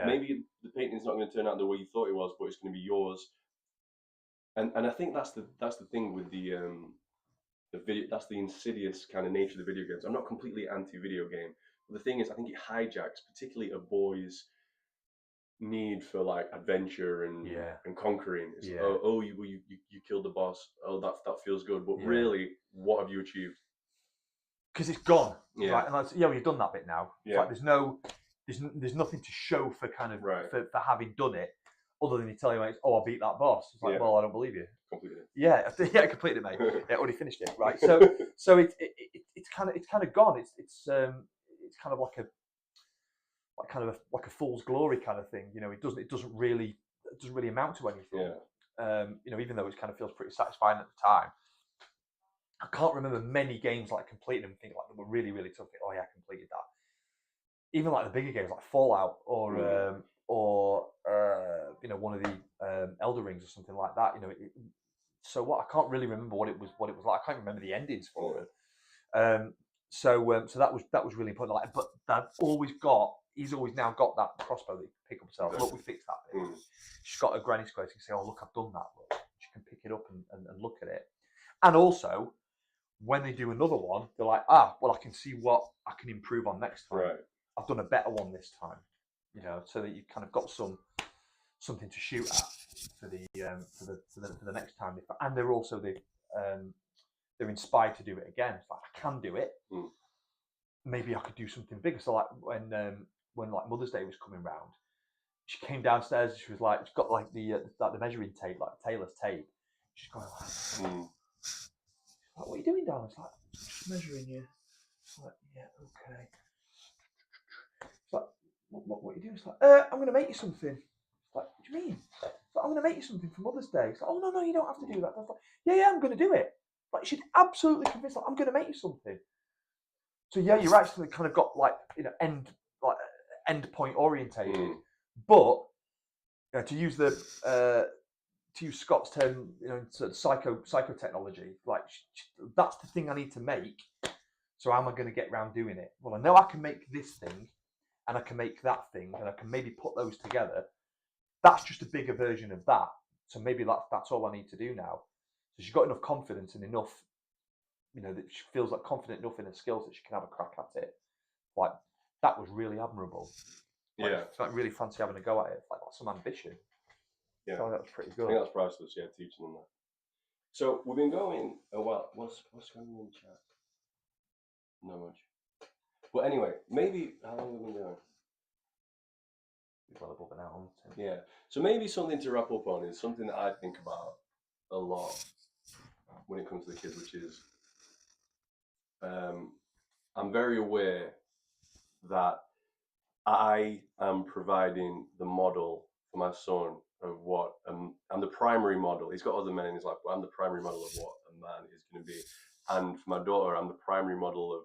Maybe the painting's not going to turn out the way you thought it was, but it's going to be yours. And I think that's the thing with the video. That's the insidious kind of nature of the video games. I'm not completely anti-video game, but the thing is, I think it hijacks particularly a boy's need for like adventure and conquering. It's, you killed the boss. Oh, that feels good, but really, what have you achieved? Because it's gone. Right? And that's, you've done that bit now. It's like there's nothing to show for kind of for having done it, other than you tell your mates, "Oh, I beat that boss." It's like, well, I don't believe you. Completed it. Yeah, completed, mate. Already finished it. Right. So it's kind of gone. It's kind of like a fool's glory kind of thing. It doesn't really amount to anything. Even though it kind of feels pretty satisfying at the time. I can't remember many games like completing them, think like they were really, really tough. Oh yeah, I completed that. Even like the bigger games like Fallout or one of the Elder Rings or something like that. So what? I can't really remember what it was like. I can't remember the endings for it. So that was really important. Like, but he's always now got that crossbow that you can pick up yourself. Look, we fixed that bit. She's got a granny square. So you can say, "Oh, look, I've done that." Look, she can pick it up and look at it. And also, when they do another one, they're like, well, I can see what I can improve on next time. Right. I've done a better one this time. So that you've kind of got something to shoot at for the next time. And they're also they're inspired to do it again. It's like, I can do it. Maybe I could do something bigger. So like when like Mother's Day was coming round, she came downstairs and she was like, she's got like the measuring tape, like tailor's tape. She's going like, "What are you doing, darling?" It's like, "Just measuring you." It's like, "Yeah, okay." It's like, what are you doing? It's like, "I'm going to make you something." It's like, "What do you mean?" It's like, "I'm going to make you something for Mother's Day." It's like, "Oh, no, you don't have to do that." I was like, yeah, I'm going to do it. Like, she's absolutely convinced, like, "I'm going to make you something." So you're actually kind of got like end point orientated, but to use Scott's term, sort of psychotechnology. Like that's the thing I need to make. So how am I going to get around doing it? Well, I know I can make this thing, and I can make that thing, and I can maybe put those together. That's just a bigger version of that. So maybe that's all I need to do now. So she's got enough confidence and enough, that she feels like confident enough in her skills that she can have a crack at it. Like that was really admirable. Like, Yeah. like really fancy having a go at it. Like that's some ambition. Yeah. So that was pretty I good. think that's priceless. Yeah, teaching them that. So we've been going a while. What's going on in the chat? Not much. But anyway, maybe how long have we been going? Well above an hour. Yeah. So maybe something to wrap up on is something that I think about a lot when it comes to the kids, which is I'm very aware that I am providing the model for my son of what I'm the primary model. He's got other men in his life, but I'm the primary model of what a man is going to be. And for my daughter, I'm the primary model of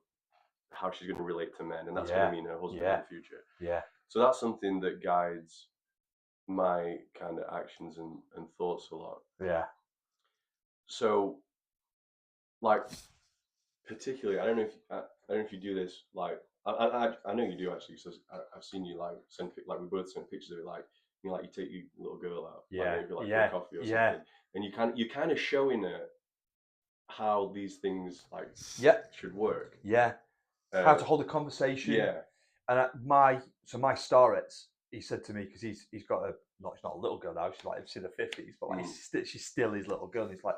how she's going to relate to men, and that's going to mean her husband in the future. Yeah. So that's something that guides my kind of actions and thoughts a lot. Yeah. So, like, particularly, I don't know if you do this. Like, I know you do actually. So I've seen you like send like we both sent pictures of it. Like, like you take your little girl out, like maybe like for a coffee or something, and you're kind of showing her how these things like should work. Yeah. How to hold a conversation. Yeah. And my starets, he said to me, because he's got she's not a little girl now, she's like in the 50s, but like she's still his little girl. And he's like,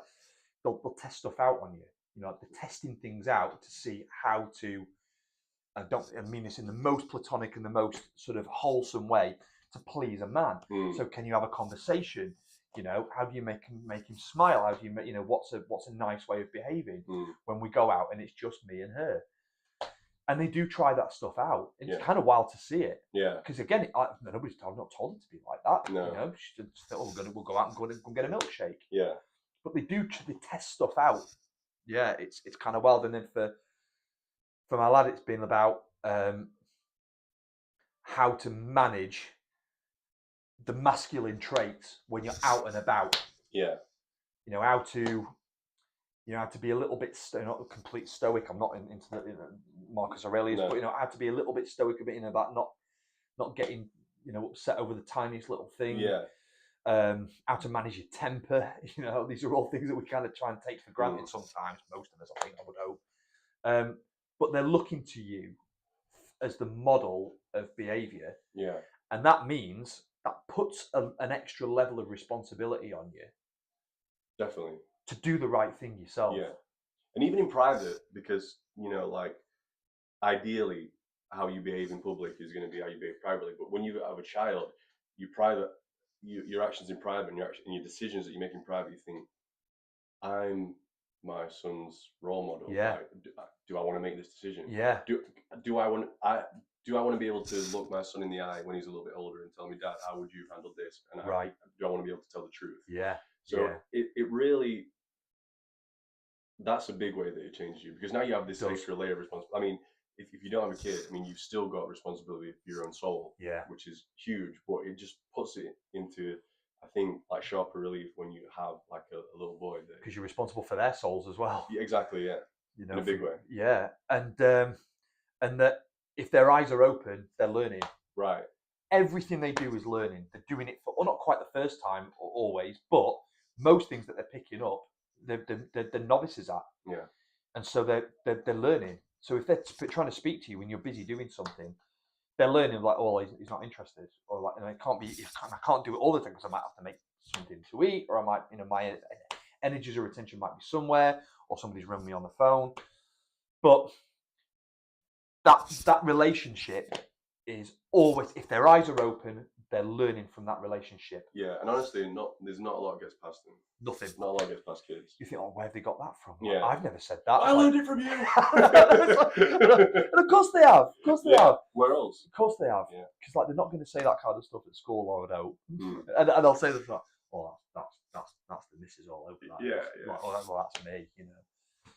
they'll test stuff out on you. They're testing things out to see how to. I mean this in the most platonic and the most sort of wholesome way, to please a man. So can you have a conversation? How do you make him smile? How do you make, what's a nice way of behaving when we go out and it's just me and her? And they do try that stuff out. It's kind of wild to see it. Yeah. Because again, I've not told it to be like that. No. We'll go out and go and get a milkshake. Yeah. But they test stuff out. Yeah, it's kind of wild. And then for my lad, it's been about how to manage the masculine traits when you're out and about. Yeah. How to be a little bit not a complete stoic. I'm not into the Marcus Aurelius, but how to be a little bit stoic a bit about not getting upset over the tiniest little thing. Yeah. How to manage your temper. These are all things that we kind of try and take for granted sometimes. Most of us, I think, I would hope. But they're looking to you as the model of behaviour. Yeah. And that means that puts an extra level of responsibility on you. Definitely. To do the right thing yourself. Yeah. And even in private, because, like, ideally, how you behave in public is going to be how you behave privately. But when you have a child, your actions in private and your decisions that you make in private, you think, I'm my son's role model. Yeah. Like, do I want to make this decision? Yeah. Do I want to be able to look my son in the eye when he's a little bit older and tell me, Dad, how would you handle this? And do I want to be able to tell the truth? Yeah. So it really, that's a big way that it changes you, because now you have this extra layer of responsibility. I mean, if you don't have a kid, I mean, you've still got responsibility for your own soul, which is huge, but it just puts it into, I think, like sharper relief when you have like a little boy. Because you're responsible for their souls as well. Yeah, exactly, yeah. In a big way. Yeah, and that if their eyes are open, they're learning. Right. Everything they do is learning. They're doing it for, well, not quite the first time or always, but most things that they're picking up, they're novices at. Yeah. And so they're learning. So if they're trying to speak to you when you're busy doing something, they're learning like, oh, he's not interested, or like, it can't be. I can't do it all the time because I might have to make something to eat, or I might, my energies or attention might be somewhere, or somebody's ringing me on the phone. But that relationship is always, if their eyes are open, they're learning from that relationship. Yeah, and honestly, there's not a lot gets past them. Nothing. Not a lot gets past kids. You think, oh, where have they got that from? Yeah. I've never said that. I learned it from you. And of course they have. Of course they have. Where else? Of course they have. Yeah. Because like they're not going to say that kind of stuff at school or at home. And they'll say this like, oh, that's the missus all over that. Yeah, yeah. Like, oh, well, that's me,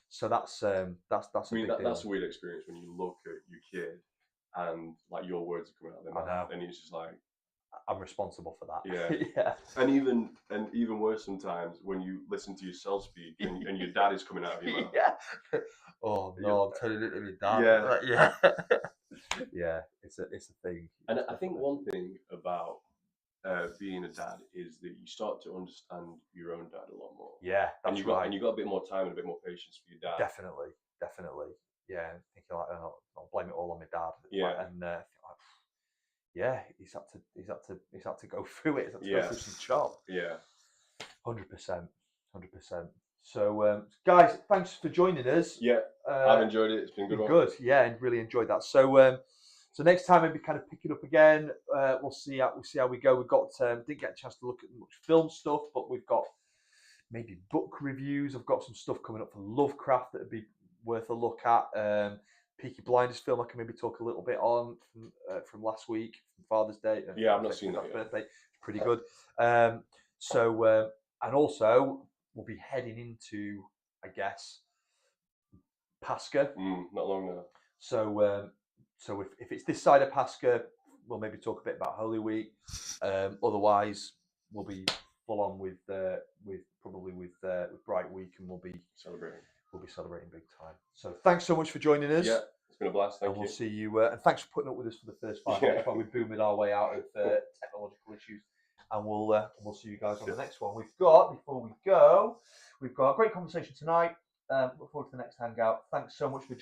So that's a big deal. That's a weird experience when you look at your kid and like your words are coming out of their mouth, and it's just like, I'm responsible for that. Yeah. Yeah. And even worse sometimes when you listen to yourself speak and your dad is coming out of your mouth. Yeah. Oh no, I'm turning it to my dad. Yeah. Yeah. Yeah. It's a thing. And It's I think definitely- one thing about being a dad is that you start to understand your own dad a lot more. Yeah, And that's you got right. and you got a bit more time and a bit more patience for your dad. Definitely. Yeah. Thinking like, oh, I'll blame it all on my dad. It's Yeah. like, and like, yeah, he's had to go through it. He's had to Yeah. go through some chop. Yeah. 100%. So, guys, thanks for joining us. Yeah. I've enjoyed it. It's been a good one. Good, yeah, and really enjoyed that. So next time maybe kind of pick it up again. We'll see how we go. We've got didn't get a chance to look at much film stuff, but we've got maybe book reviews. I've got some stuff coming up for Lovecraft that'd be worth a look at. Peaky Blinders film I can maybe talk a little bit on from last week, from Father's Day. Yeah, I've not seen that yet. Birthday, it's pretty good. And also we'll be heading into, I guess, Pascha. Not long now. So if it's this side of Pascha, we'll maybe talk a bit about Holy Week. Otherwise, we'll be full on with Bright Week, and we'll be celebrating big time. So thanks so much for joining us. Yeah, it's been a blast. Thank and you. We'll see you. And thanks for putting up with us for the first 5 minutes while we boomed our way out of technological issues. And we'll see you guys on the next one. Before we go, we've got a great conversation tonight. Look forward to the next hangout. Thanks so much for joining.